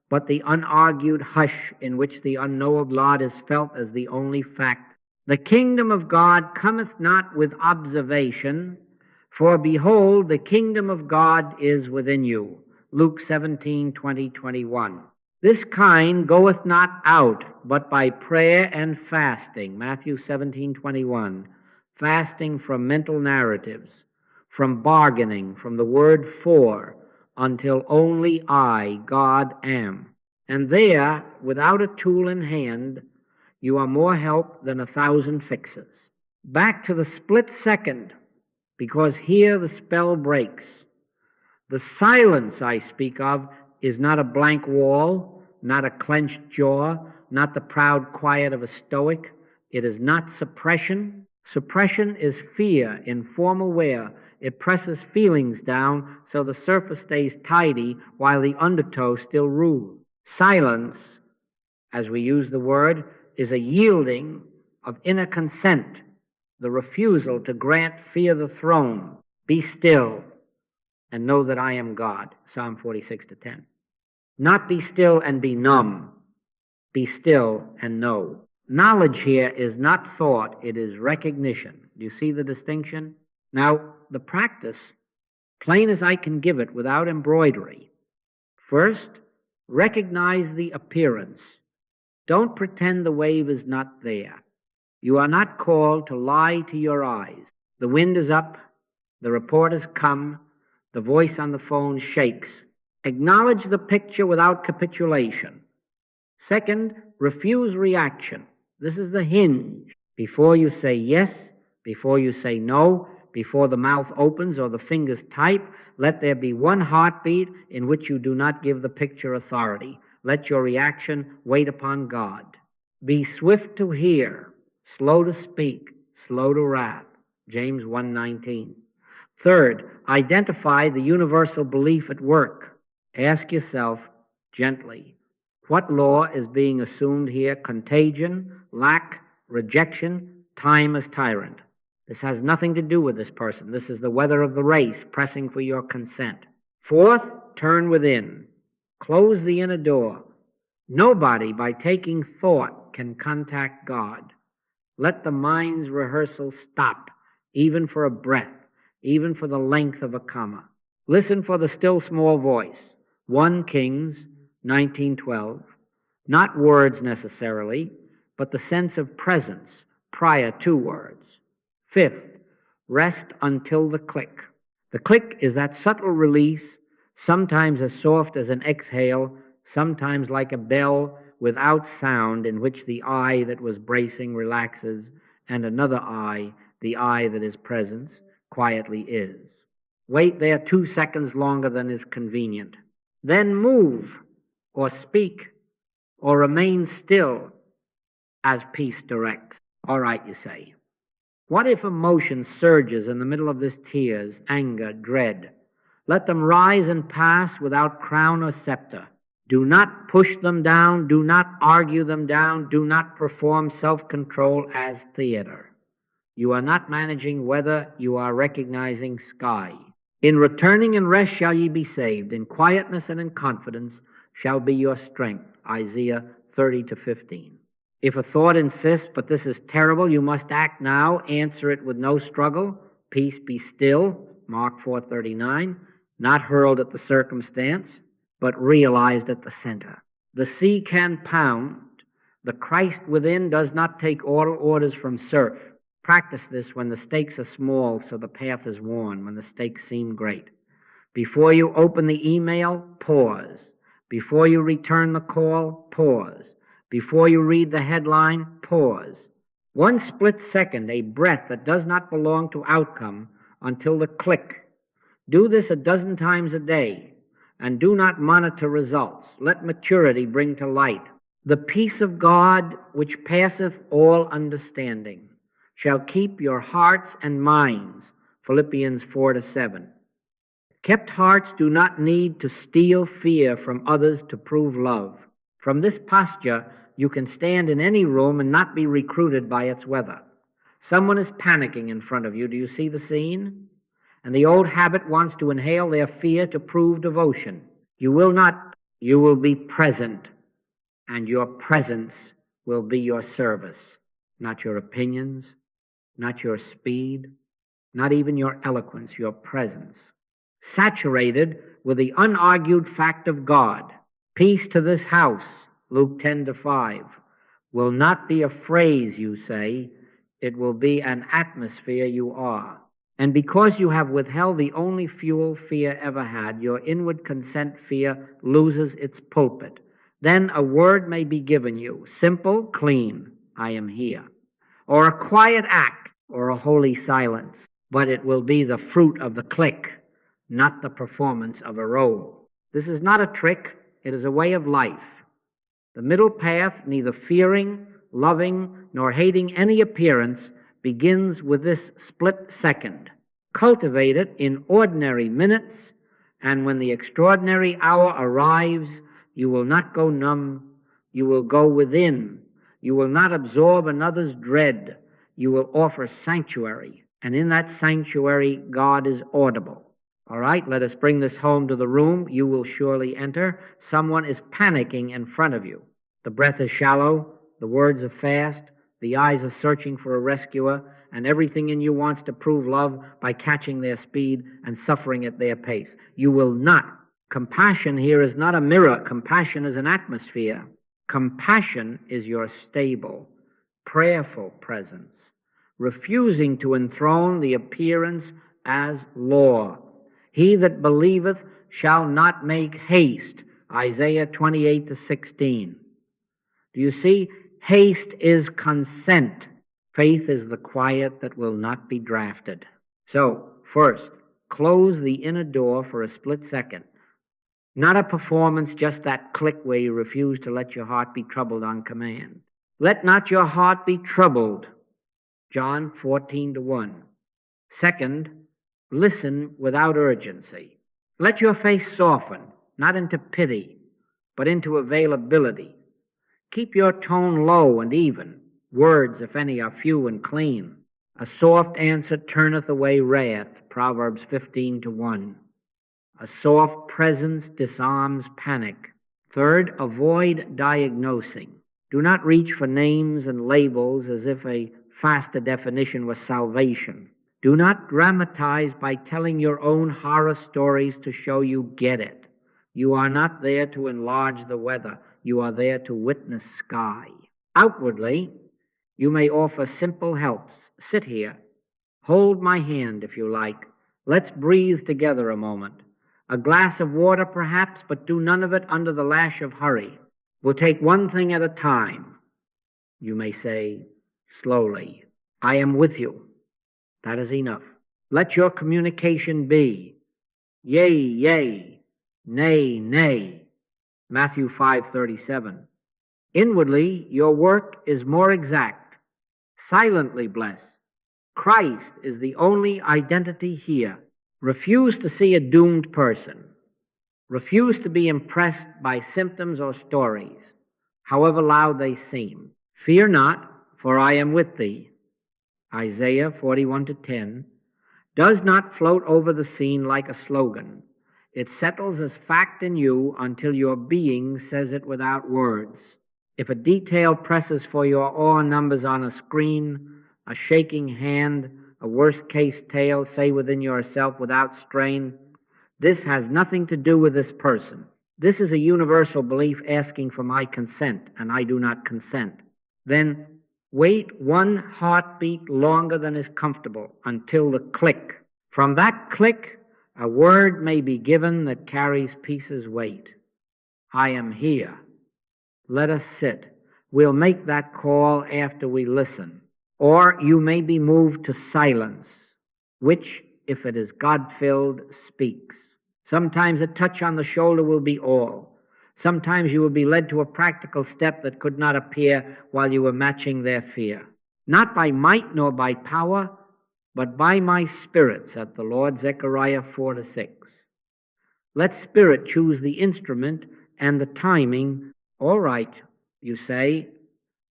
but the unargued hush in which the unknowable God is felt as the only fact. The kingdom of God cometh not with observation, for behold, the kingdom of God is within you. Luke 17:20-21. This kind goeth not out, but by prayer and fasting. Matthew 17:21. Fasting from mental narratives, from bargaining, from the word for, until only I, God, am. And there, without a tool in hand, you are more help than 1,000 fixes. Back to the split second, because here the spell breaks. The silence I speak of is not a blank wall, not a clenched jaw, not the proud quiet of a stoic. It is not suppression. Suppression is fear in formal wear. It presses feelings down so the surface stays tidy while the undertow still rules. Silence, as we use the word, is a yielding of inner consent, the refusal to grant fear the throne. Be still and know that I am God, Psalm 46:10. Not be still and be numb. Be still and know. Knowledge here is not thought, it is recognition. Do you see the distinction? Now, the practice, plain as I can give it without embroidery. First, recognize the appearance. Don't pretend the wave is not there. You are not called to lie to your eyes. The wind is up, the report has come, the voice on the phone shakes. Acknowledge the picture without capitulation. Second, refuse reaction. This is the hinge. Before you say yes, before you say no, before the mouth opens or the fingers type, let there be one heartbeat in which you do not give the picture authority. Let your reaction wait upon God. Be swift to hear, slow to speak, slow to wrath. James 1:19. Third, identify the universal belief at work. Ask yourself gently, what law is being assumed here? Contagion, lack, rejection, time as tyrant. This has nothing to do with this person. This is the weather of the race pressing for your consent. Fourth, turn within. Close the inner door. Nobody, by taking thought, can contact God. Let the mind's rehearsal stop, even for a breath, even for the length of a comma. Listen for the still small voice. 1 Kings 19:12. Not words necessarily, but the sense of presence prior to words. Fifth, rest until the click. The click is that subtle release, sometimes as soft as an exhale, sometimes like a bell without sound, in which the eye that was bracing relaxes and another I, the I that is presence, quietly is. Wait there 2 seconds longer than is convenient. Then move, or speak, or remain still as peace directs. All right, you say. What if emotion surges in the middle of this tears, anger, dread? Let them rise and pass without crown or scepter. Do not push them down. Do not argue them down. Do not perform self-control as theater. You are not managing weather. You are recognizing sky. In returning and rest shall ye be saved. In quietness and in confidence shall be your strength. Isaiah 30-15. If a thought insists, but this is terrible, you must act now, answer it with no struggle. Peace, be still. Mark 4:39. Not hurled at the circumstance, but realized at the center. The sea can pound. The Christ within does not take orders from surf. Practice this when the stakes are small so the path is worn, when the stakes seem great. Before you open the email, pause. Before you return the call, pause. Before you read the headline, pause. 1 split second, a breath that does not belong to outcome until the click. Do this 12 times a day, and do not monitor results. Let maturity bring to light. The peace of God, which passeth all understanding, shall keep your hearts and minds. Philippians 4-7. Kept hearts do not need to steal fear from others to prove love. From this posture, you can stand in any room and not be recruited by its weather. Someone is panicking in front of you. Do you see the scene? And the old habit wants to inhale their fear to prove devotion. You will not. You will be present, and your presence will be your service, not your opinions, not your speed, not even your eloquence, your presence. Saturated with the unargued fact of God. Peace to this house, Luke 10-5, will not be a phrase you say, it will be an atmosphere you are. And because you have withheld the only fuel fear ever had, your inward consent fear loses its pulpit. Then a word may be given you, simple, clean, I am here. Or a quiet act, or a holy silence. But it will be the fruit of the click, not the performance of a role. This is not a trick, it is a way of life. The middle path, neither fearing, loving, nor hating any appearance, begins with this split second. Cultivate it in ordinary minutes, and when the extraordinary hour arrives, you will not go numb, you will go within. You will not absorb another's dread. You will offer sanctuary, and in that sanctuary, God is audible. All right, let us bring this home to the room. You will surely enter. Someone is panicking in front of you. The breath is shallow, the words are fast, the eyes are searching for a rescuer, and everything in you wants to prove love by catching their speed and suffering at their pace. You will not. Compassion here is not a mirror. Compassion is an atmosphere. Compassion is your stable, prayerful presence, refusing to enthrone the appearance as law. He that believeth shall not make haste. Isaiah 28-16. Do you see? Haste is consent. Faith is the quiet that will not be drafted. So, first, close the inner door for a split second. Not a performance, just that click where you refuse to let your heart be troubled on command. Let not your heart be troubled. John 14-1. Second, listen without urgency. Let your face soften, not into pity, but into availability. Keep your tone low and even. Words, if any, are few and clean. A soft answer turneth away wrath. Proverbs 15-1. A soft presence disarms panic. Third, avoid diagnosing. Do not reach for names and labels as if a faster definition was salvation. Do not dramatize by telling your own horror stories to show you get it. You are not there to enlarge the weather. You are there to witness sky. Outwardly, you may offer simple helps. Sit here. Hold my hand if you like. Let's breathe together a moment. A glass of water perhaps, but do none of it under the lash of hurry. We'll take one thing at a time. You may say, slowly. I am with you. That is enough. Let your communication be yea, yea, nay, nay. Matthew 5:37. Inwardly, your work is more exact. Silently bless. Christ is the only identity here. Refuse to see a doomed person. Refuse to be impressed by symptoms or stories, however loud they seem. Fear not, for I am with thee. Isaiah 41:10 does not float over the scene like a slogan. It settles as fact in you until your being says it without words. If a detail presses for your awe numbers on a screen, a shaking hand, a worst-case tale, say within yourself without strain, this has nothing to do with this person. This is a universal belief asking for my consent, and I do not consent. Then wait one heartbeat longer than is comfortable until the click. From that click, a word may be given that carries peace's weight. I am here. Let us sit. We'll make that call after we listen. Or you may be moved to silence, which, if it is God-filled, speaks. Sometimes a touch on the shoulder will be all. Sometimes you will be led to a practical step that could not appear while you were matching their fear. Not by might nor by power, but by my Spirit, said the Lord, Zechariah 4:6. Let Spirit choose the instrument and the timing. All right, you say,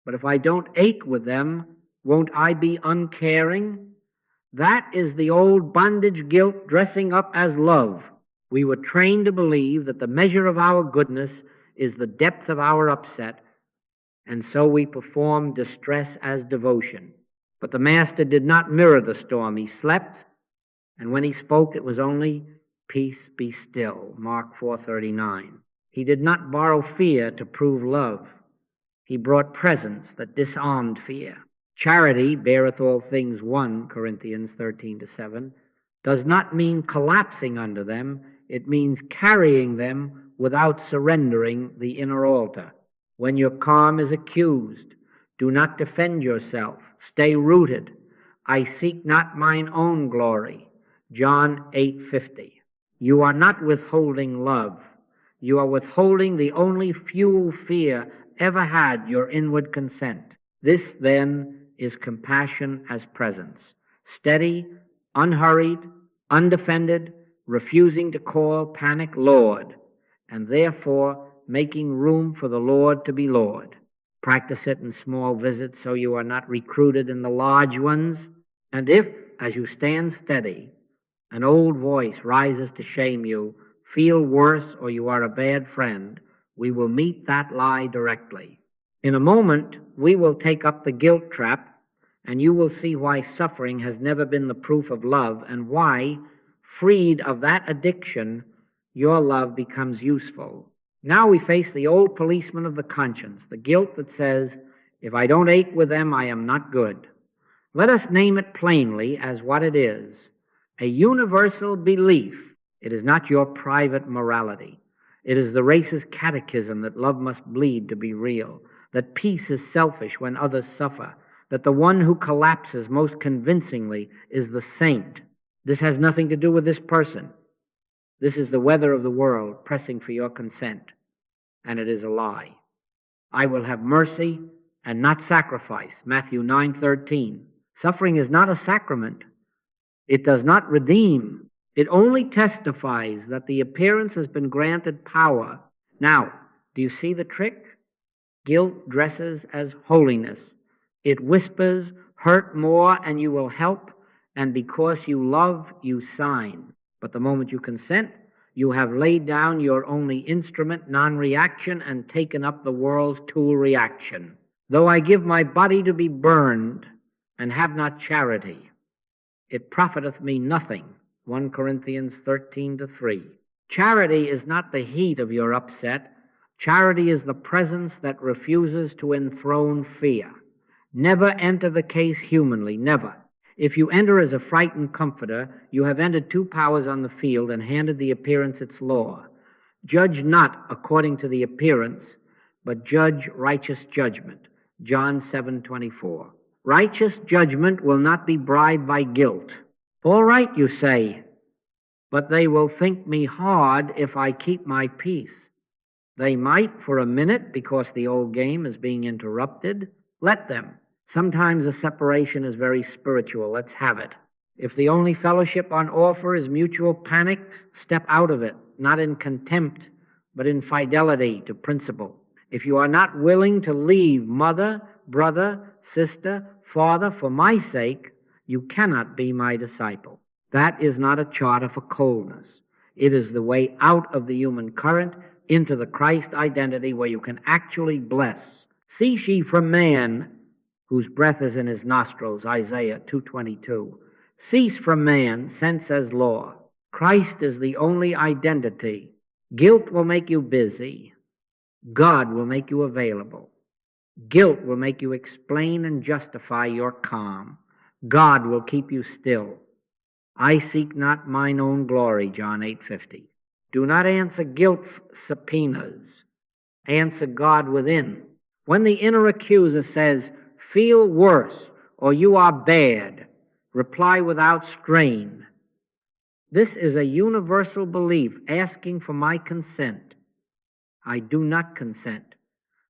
but if I don't ache with them, won't I be uncaring? That is the old bondage guilt dressing up as love. We were trained to believe that the measure of our goodness is the depth of our upset, and so we perform distress as devotion. But the Master did not mirror the storm. He slept, and when he spoke, it was only, peace, be still, Mark 4:39. He did not borrow fear to prove love. He brought presence that disarmed fear. Charity beareth all things, 1 Corinthians 13:7, does not mean collapsing under them. It means carrying them without surrendering the inner altar. When your calm is accused, do not defend yourself. Stay rooted. I seek not mine own glory. John 8:50. You are not withholding love. You are withholding the only fuel fear ever had, your inward consent. This, then, is compassion as presence. Steady, unhurried, undefended, refusing to call panic Lord, and therefore making room for the Lord to be Lord. Practice it in small visits so you are not recruited in the large ones. And if, as you stand steady, an old voice rises to shame you, feel worse, or you are a bad friend, we will meet that lie directly. In a moment, we will take up the guilt trap, and you will see why suffering has never been the proof of love, and why, freed of that addiction, your love becomes useful. Now we face the old policeman of the conscience, the guilt that says, if I don't ache with them, I am not good. Let us name it plainly as what it is, a universal belief. It is not your private morality. It is the race's catechism that love must bleed to be real, that peace is selfish when others suffer, that the one who collapses most convincingly is the saint. This has nothing to do with this person. This is the weather of the world pressing for your consent, and it is a lie. I will have mercy and not sacrifice, Matthew 9:13. Suffering is not a sacrament. It does not redeem. It only testifies that the appearance has been granted power. Now, do you see the trick? Guilt dresses as holiness. It whispers, hurt more and you will help, and because you love, you sign. But the moment you consent, you have laid down your only instrument, non-reaction, and taken up the world's tool, reaction. Though I give my body to be burned and have not charity, it profiteth me nothing. 1 Corinthians 13:3. Charity is not the heat of your upset. Charity is the presence that refuses to enthrone fear. Never enter the case humanly, never. If you enter as a frightened comforter, you have entered two powers on the field and handed the appearance its law. Judge not according to the appearance, but judge righteous judgment. John 7:24. Righteous judgment will not be bribed by guilt. All right, you say, but they will think me hard if I keep my peace. They might for a minute because the old game is being interrupted. Let them. Sometimes a separation is very spiritual. Let's have it. If the only fellowship on offer is mutual panic, step out of it, not in contempt, but in fidelity to principle. If you are not willing to leave mother, brother, sister, father for my sake, you cannot be my disciple. That is not a charter for coldness. It is the way out of the human current into the Christ identity where you can actually bless. Cease ye from man whose breath is in his nostrils, Isaiah 2:22. Cease from man, sense as law. Christ is the only identity. Guilt will make you busy. God will make you available. Guilt will make you explain and justify your calm. God will keep you still. I seek not mine own glory, John 8:50. Do not answer guilt's subpoenas. Answer God within. When the inner accuser says, feel worse, or you are bad, reply without strain. This is a universal belief asking for my consent. I do not consent.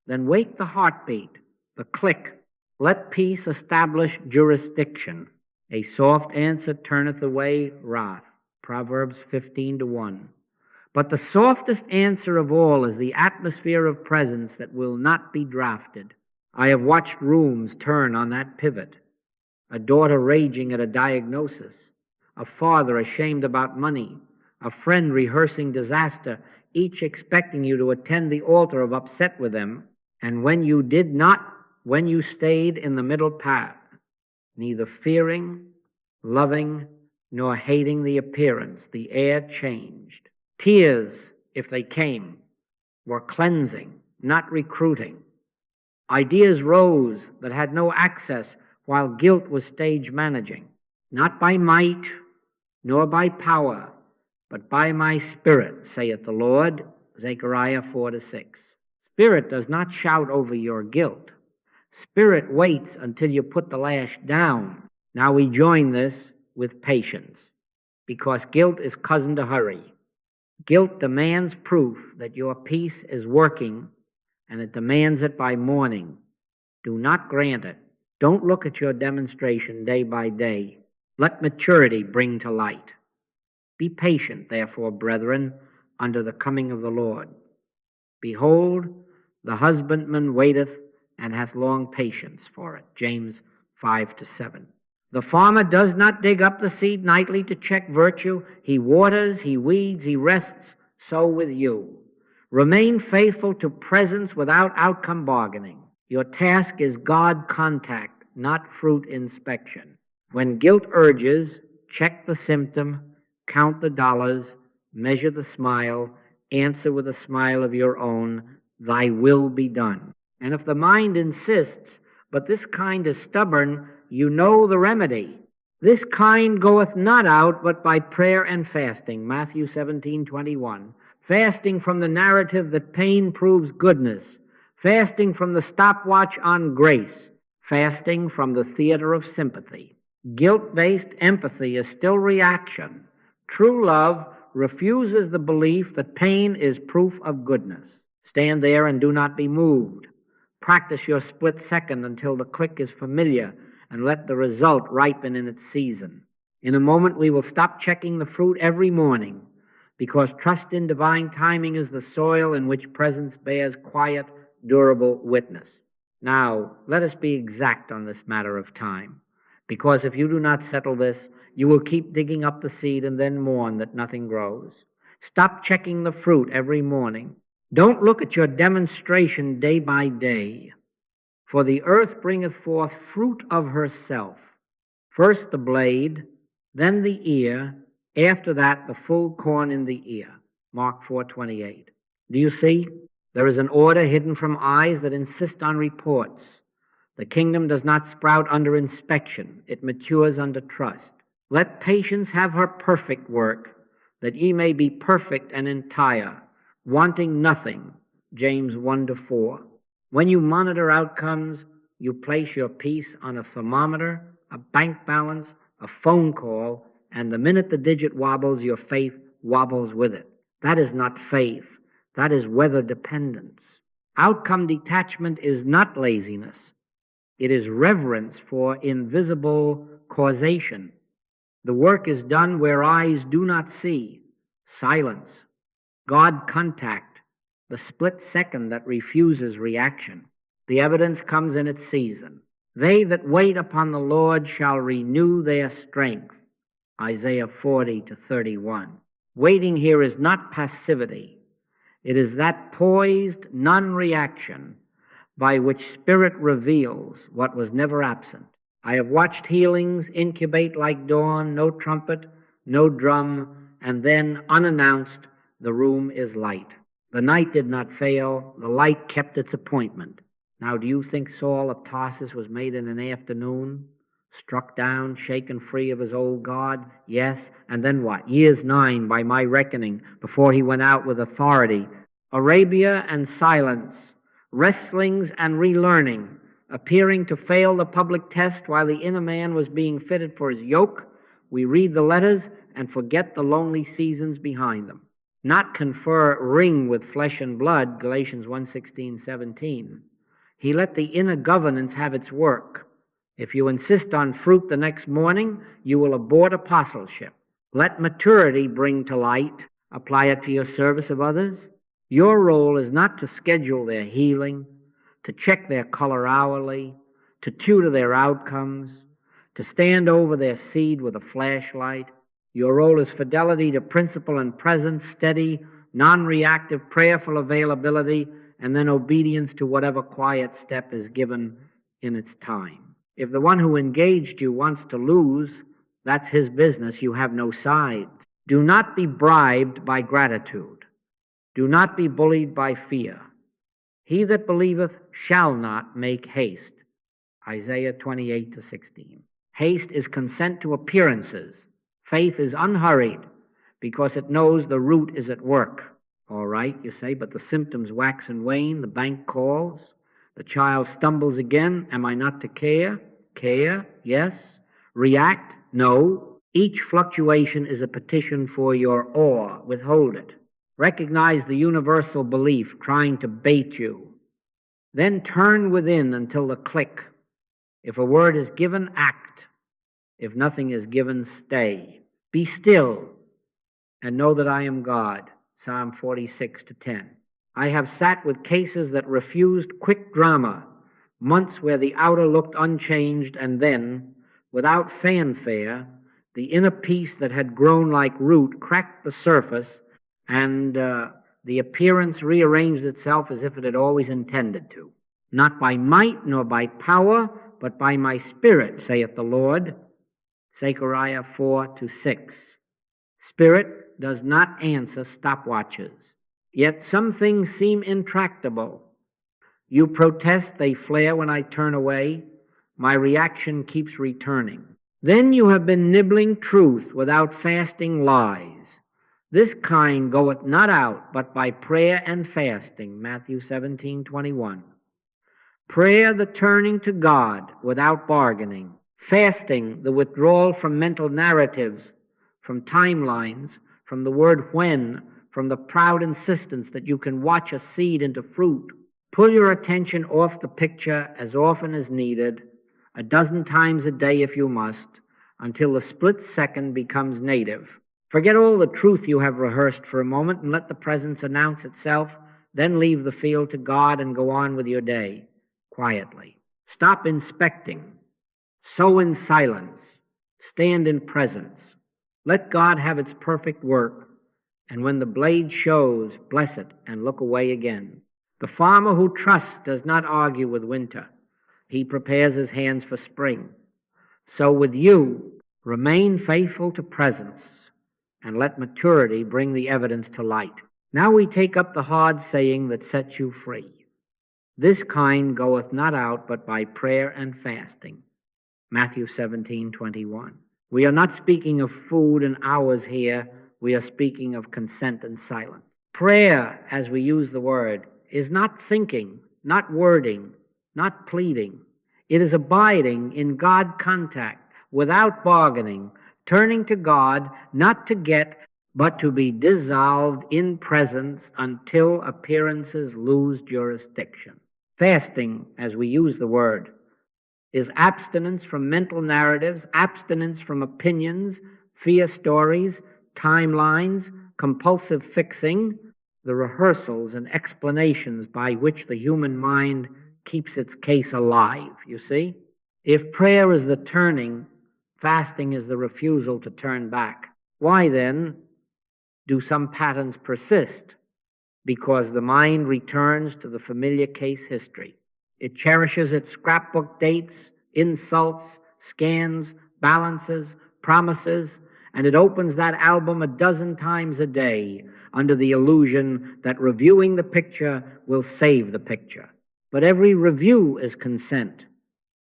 Then wake the heartbeat, the click. Let peace establish jurisdiction. A soft answer turneth away wrath. Proverbs 15:1. But the softest answer of all is the atmosphere of presence that will not be drafted. I have watched rooms turn on that pivot. A daughter raging at a diagnosis, a father ashamed about money, a friend rehearsing disaster, each expecting you to attend the altar of upset with them, and when you did not, when you stayed in the middle path, neither fearing, loving, nor hating the appearance, the air changed. Tears, if they came, were cleansing, not recruiting. Ideas rose that had no access while guilt was stage managing. Not by might, nor by power, but by my Spirit, saith the Lord, Zechariah 4:6. Spirit does not shout over your guilt. Spirit waits until you put the lash down. Now we join this with patience, because guilt is cousin to hurry. Guilt demands proof that your peace is working, and it demands it by morning. Do not grant it. Don't look at your demonstration day by day. Let maturity bring to light. Be patient, therefore, brethren, under the coming of the Lord. Behold, the husbandman waiteth and hath long patience for it. James 5-7. The farmer does not dig up the seed nightly to check virtue. He waters, he weeds, he rests. So with you. Remain faithful to presence without outcome bargaining. Your task is God contact, not fruit inspection. When guilt urges, check the symptom, count the dollars, measure the smile, answer with a smile of your own, thy will be done. And if the mind insists, but this kind is stubborn, you know the remedy. This kind goeth not out but by prayer and fasting, Matthew 17:21. Fasting from the narrative that pain proves goodness. Fasting from the stopwatch on grace. Fasting from the theater of sympathy. Guilt-based empathy is still reaction. True love refuses the belief that pain is proof of goodness. Stand there and do not be moved. Practice your split second until the click is familiar, and let the result ripen in its season. In a moment we will stop checking the fruit every morning, because trust in divine timing is the soil in which presence bears quiet, durable witness. Now, let us be exact on this matter of time, because if you do not settle this, you will keep digging up the seed and then mourn that nothing grows. Stop checking the fruit every morning. Don't look at your demonstration day by day, for the earth bringeth forth fruit of herself. First the blade, then the ear, after that the full corn in the ear. Mark 4:28. Do you see? There is an order hidden from eyes that insist on reports. The kingdom does not sprout under inspection. It matures under trust. Let patience have her perfect work, that ye may be perfect and entire, wanting nothing. James 1-4. When you monitor outcomes, You place your piece on a thermometer, a bank balance, a phone call, and the minute the digit wobbles, your faith wobbles with it. That is not faith. That is weather dependence. Outcome detachment is not laziness. It is reverence for invisible causation. The work is done where eyes do not see. Silence. God contact. The split second that refuses reaction. The evidence comes in its season. They that wait upon the Lord shall renew their strength. Isaiah 40-31. Waiting here is not passivity. It is that poised non-reaction by which Spirit reveals what was never absent. I have watched healings incubate like dawn, no trumpet, no drum, and then, unannounced, the room is light. The night did not fail. The light kept its appointment. Now, do you think Saul of Tarsus was made in an afternoon? Struck down, shaken free of his old god? Yes. And then what? Years 9, by my reckoning, before he went out with authority. Arabia and silence. Wrestlings and relearning. Appearing to fail the public test while the inner man was being fitted for his yoke. We read the letters and forget the lonely seasons behind them. Not confer ring with flesh and blood, Galatians 1:16-17. He let the inner governance have its work. If you insist on fruit the next morning, you will abort apostleship. Let maturity bring to light. Apply it to your service of others. Your role is not to schedule their healing, to check their color hourly, to tutor their outcomes, to stand over their seed with a flashlight. Your role is fidelity to principle and presence, steady, non-reactive, prayerful availability, and then obedience to whatever quiet step is given in its time. If the one who engaged you wants to lose, that's his business. You have no sides. Do not be bribed by gratitude. Do not be bullied by fear. He that believeth shall not make haste. Isaiah 28-16. Haste is consent to appearances. Faith is unhurried because it knows the root is at work. All right, you say, but the symptoms wax and wane. The bank calls. The child stumbles again. Am I not to care? Care, yes. React, no. Each fluctuation is a petition for your awe. Withhold it. Recognize the universal belief trying to bait you. Then turn within until the click. If a word is given, act. If nothing is given, stay. Be still and know that I am God. Psalm 46-10. I have sat with cases that refused quick drama, months where the outer looked unchanged, and then, without fanfare, the inner peace that had grown like root cracked the surface, and the appearance rearranged itself as if it had always intended to. Not by might nor by power, but by my Spirit, saith the Lord. Zechariah 4-6. Spirit does not answer stopwatches. Yet some things seem intractable. You protest, they flare when I turn away. My reaction keeps returning. Then you have been nibbling truth without fasting lies. This kind goeth not out but by prayer and fasting. Matthew 17:21. Prayer, the turning to God without bargaining. Fasting, the withdrawal from mental narratives, from timelines, from the word when, from the proud insistence that you can watch a seed into fruit. Pull your attention off the picture as often as needed, a dozen times a day if you must, until the split second becomes native. Forget all the truth you have rehearsed for a moment and let the presence announce itself, then leave the field to God and go on with your day, quietly. Stop inspecting. Sow in silence. Stand in presence. Let God have its perfect work, and when the blade shows, bless it and look away again. The farmer who trusts does not argue with winter. He prepares his hands for spring. So with you, remain faithful to presence, and let maturity bring the evidence to light. Now we take up the hard saying that sets you free. This kind goeth not out but by prayer and fasting. Matthew 17:21. We are not speaking of food and hours here. We are speaking of consent and silence. Prayer, as we use the word, is not thinking, not wording, not pleading. It is abiding in God contact without bargaining, turning to God not to get, but to be dissolved in presence until appearances lose jurisdiction. Fasting, as we use the word, is abstinence from mental narratives, abstinence from opinions, fear stories, timelines, compulsive fixing, the rehearsals and explanations by which the human mind keeps its case alive, you see? If prayer is the turning, fasting is the refusal to turn back. Why then do some patterns persist? Because the mind returns to the familiar case history. It cherishes its scrapbook dates, insults, scans, balances, promises, and it opens that album a dozen times a day under the illusion that reviewing the picture will save the picture. But every review is consent.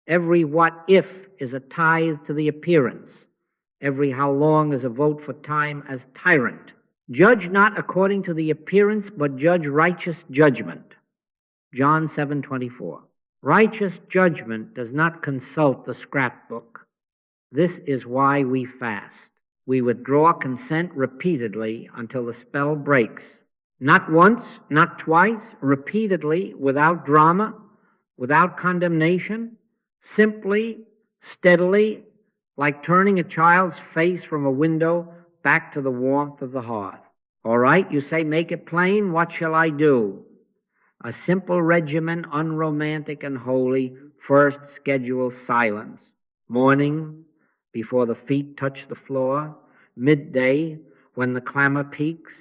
Every what if is a tithe to the appearance. Every how long is a vote for time as tyrant. Judge not according to the appearance, but judge righteous judgment. John 7:24. Righteous judgment does not consult the scrapbook. This is why we fast. We withdraw consent repeatedly until the spell breaks. Not once, not twice, repeatedly, without drama, without condemnation, simply, steadily, like turning a child's face from a window back to the warmth of the hearth. All right, you say, make it plain. What shall I do? A simple regimen, unromantic and holy. First, schedule silence. Morning, before the feet touch the floor. Midday, when the clamor peaks.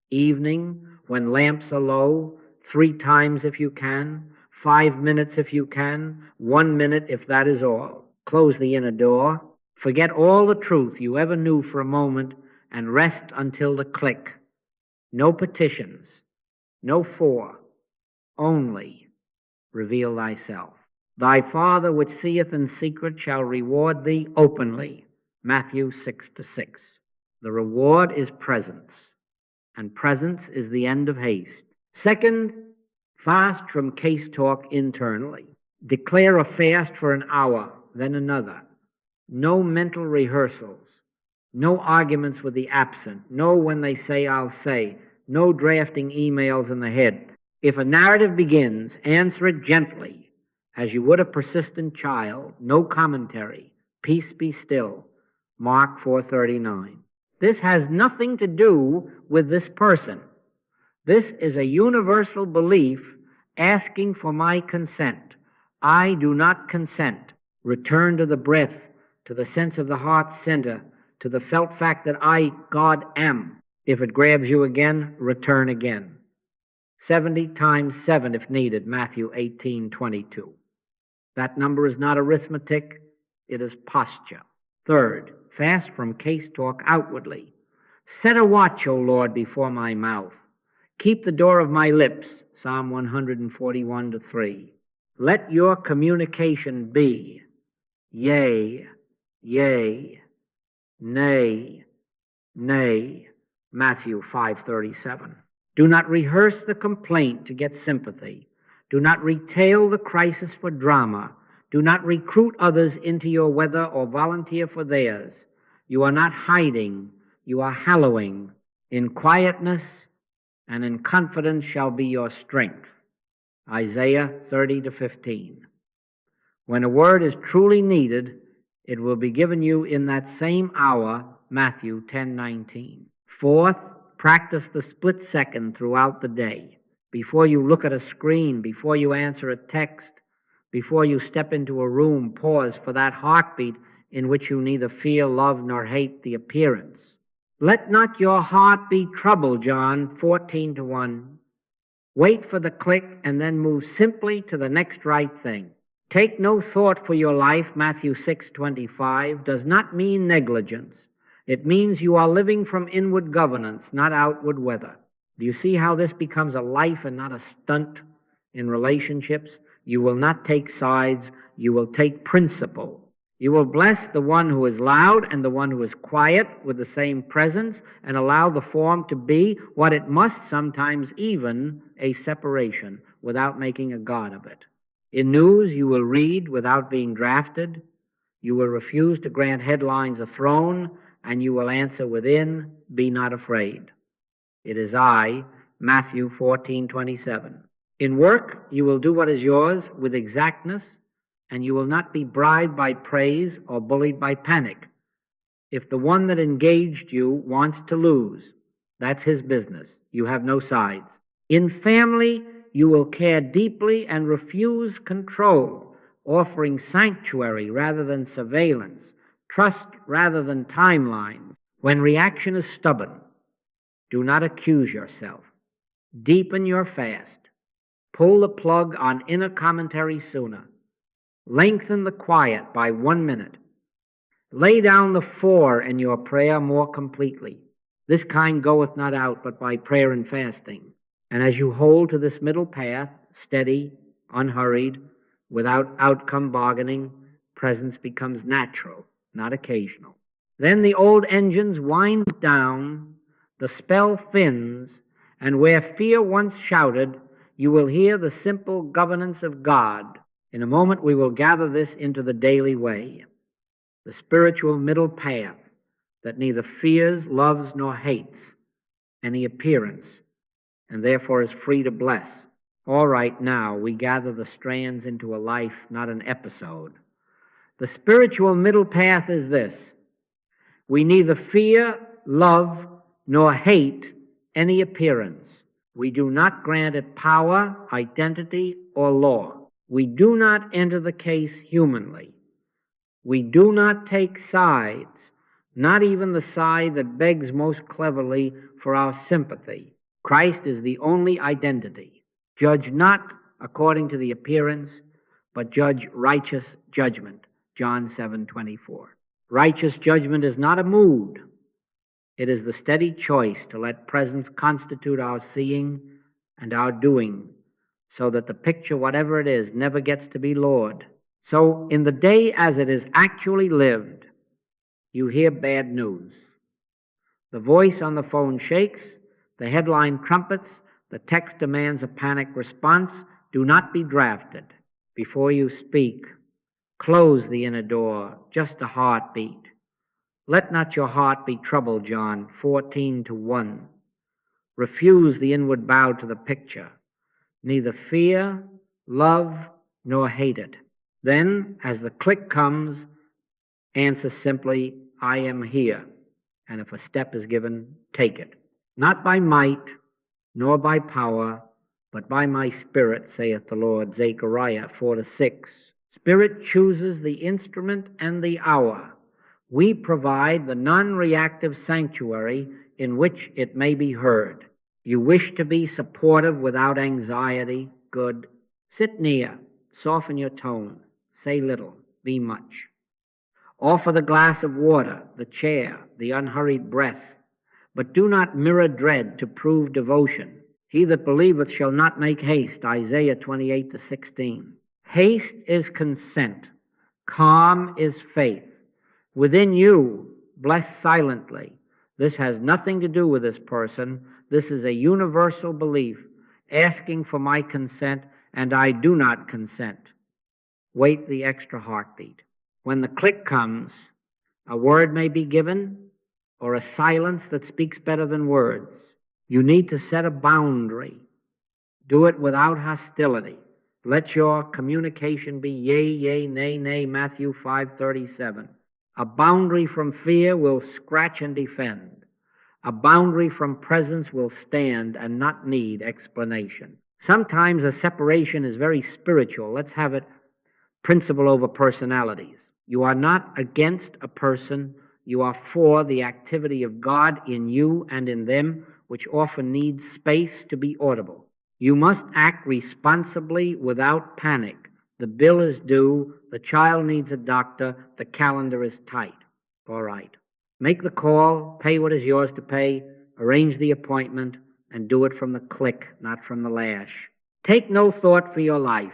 Evening, when lamps are low. 3 times if you can. 5 minutes if you can. 1 minute if that is all. Close the inner door. Forget all the truth you ever knew for a moment and rest until the click. No petitions. No for. Only reveal thyself. Thy Father which seeth in secret shall reward thee openly. Matthew 6:6. The reward is presence, and presence is the end of haste. Second, fast from case talk internally. Declare a fast for an hour, then another. No mental rehearsals. No arguments with the absent. No when they say, I'll say. No drafting emails in the head. If a narrative begins, answer it gently, as you would a persistent child. No commentary. Peace be still. Mark 4:39. This has nothing to do with this person. This is a universal belief asking for my consent. I do not consent. Return to the breath, to the sense of the heart center, to the felt fact that I, God, am. If it grabs you again, return again. 70 times 7 if needed, Matthew 18:22. That number is not arithmetic, it is posture. Third, fast from case talk outwardly. Set a watch, O Lord, before my mouth. Keep the door of my lips, Psalm 141:3. Let your communication be, yea, yea, nay, nay, Matthew 5:37. Do not rehearse the complaint to get sympathy. Do not retail the crisis for drama. Do not recruit others into your weather or volunteer for theirs. You are not hiding. You are hallowing. In quietness and in confidence shall be your strength. Isaiah 30:15. When a word is truly needed, it will be given you in that same hour, Matthew 10:19. Fourth, practice the split second throughout the day. Before you look at a screen, before you answer a text, before you step into a room, pause for that heartbeat in which you neither fear, love, nor hate the appearance. Let not your heart be troubled, John 14:1. Wait for the click and then move simply to the next right thing. Take no thought for your life, Matthew 6:25, does not mean negligence. It means you are living from inward governance, not outward weather. Do you see how this becomes a life and not a stunt in relationships? You will not take sides. You will take principle. You will bless the one who is loud and the one who is quiet with the same presence and allow the form to be what it must, sometimes even a separation, without making a god of it. In news, you will read without being drafted. You will refuse to grant headlines a throne, and you will answer within, be not afraid. It is I, Matthew 14:27. In work, you will do what is yours with exactness, and you will not be bribed by praise or bullied by panic. If the one that engaged you wants to lose, that's his business. You have no sides. In family, you will care deeply and refuse control, offering sanctuary rather than surveillance, trust rather than timelines. When reaction is stubborn, do not accuse yourself. Deepen your fast. Pull the plug on inner commentary sooner. Lengthen the quiet by 1 minute. Lay down the 4 in your prayer more completely. This kind goeth not out but by prayer and fasting. And as you hold to this middle path, steady, unhurried, without outcome bargaining, presence becomes natural, not occasional. Then the old engines wind down, the spell thins, and where fear once shouted, you will hear the simple governance of God. In a moment we will gather this into the daily way. The spiritual middle path that neither fears, loves, nor hates any appearance, and therefore is free to bless. All right, now we gather the strands into a life, not an episode. The spiritual middle path is this. We neither fear, love, nor hate any appearance. We do not grant it power, identity, or law. We do not enter the case humanly. We do not take sides, not even the side that begs most cleverly for our sympathy. Christ is the only identity. Judge not according to the appearance, but judge righteous judgment. John 7:24. Righteous judgment is not a mood. It is the steady choice to let presence constitute our seeing and our doing, so that the picture, whatever it is, never gets to be Lord. So in the day as it is actually lived, you hear bad news. The voice on the phone shakes, the headline trumpets, the text demands a panic response. Do not be drafted. Before you speak, close the inner door, just a heartbeat. Let not your heart be troubled, John 14:1. Refuse the inward bow to the picture. Neither fear, love, nor hate it. Then, as the click comes, answer simply, I am here. And if a step is given, take it. Not by might, nor by power, but by my Spirit, saith the Lord, Zechariah 4:6. Spirit chooses the instrument and the hour. We provide the non-reactive sanctuary in which it may be heard. You wish to be supportive without anxiety? Good. Sit near, soften your tone, say little, be much. Offer the glass of water, the chair, the unhurried breath, but do not mirror dread to prove devotion. He that believeth shall not make haste, Isaiah 28:16. Haste is consent, calm is faith. Within you, bless silently. This has nothing to do with this person. This is a universal belief, asking for my consent, and I do not consent. Wait the extra heartbeat. When the click comes, a word may be given, or a silence that speaks better than words. You need to set a boundary. Do it without hostility. Let your communication be yea, yea, nay, nay, Matthew 5:37. A boundary from fear will scratch and defend. A boundary from presence will stand and not need explanation. Sometimes a separation is very spiritual. Let's have it principle over personalities. You are not against a person. You are for the activity of God in you and in them, which often needs space to be audible. You must act responsibly without panic. The bill is due, the child needs a doctor, the calendar is tight. All right. Make the call, pay what is yours to pay, arrange the appointment, and do it from the click, not from the lash. Take no thought for your life.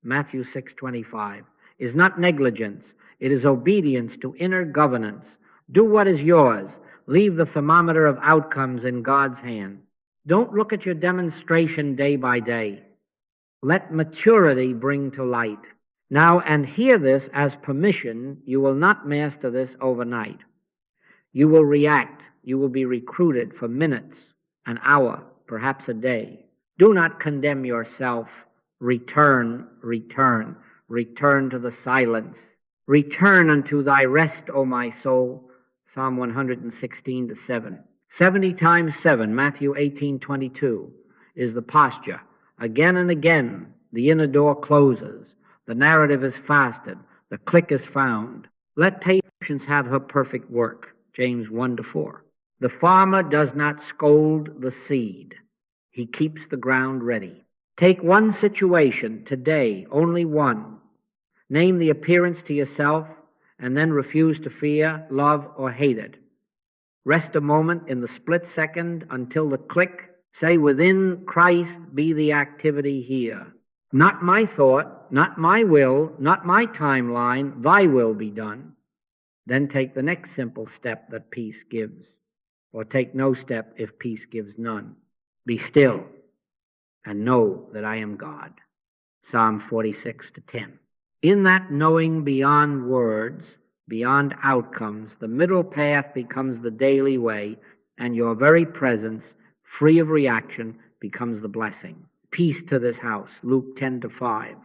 Matthew 6:25 is not negligence. It is obedience to inner governance. Do what is yours. Leave the thermometer of outcomes in God's hand. Don't look at your demonstration day by day. Let maturity bring to light. Now, and hear this as permission, you will not master this overnight. You will react. You will be recruited for minutes, an hour, perhaps a day. Do not condemn yourself. Return, return, return to the silence. Return unto thy rest, O my soul. Psalm 116:7. 70 times 7, Matthew 18:22, is the posture. Again and again, the inner door closes. The narrative is fasted. The click is found. Let patience have her perfect work. James 1-4. The farmer does not scold the seed. He keeps the ground ready. Take one situation today, only one. Name the appearance to yourself, and then refuse to fear, love, or hate it. Rest a moment in the split second until the click. Say, within Christ be the activity here. Not my thought, not my will, not my timeline, thy will be done. Then take the next simple step that peace gives, or take no step if peace gives none. Be still and know that I am God. Psalm 46:10. In that knowing beyond words, beyond outcomes, the middle path becomes the daily way, and your very presence, free of reaction, becomes the blessing. Peace to this house, Luke 10-5.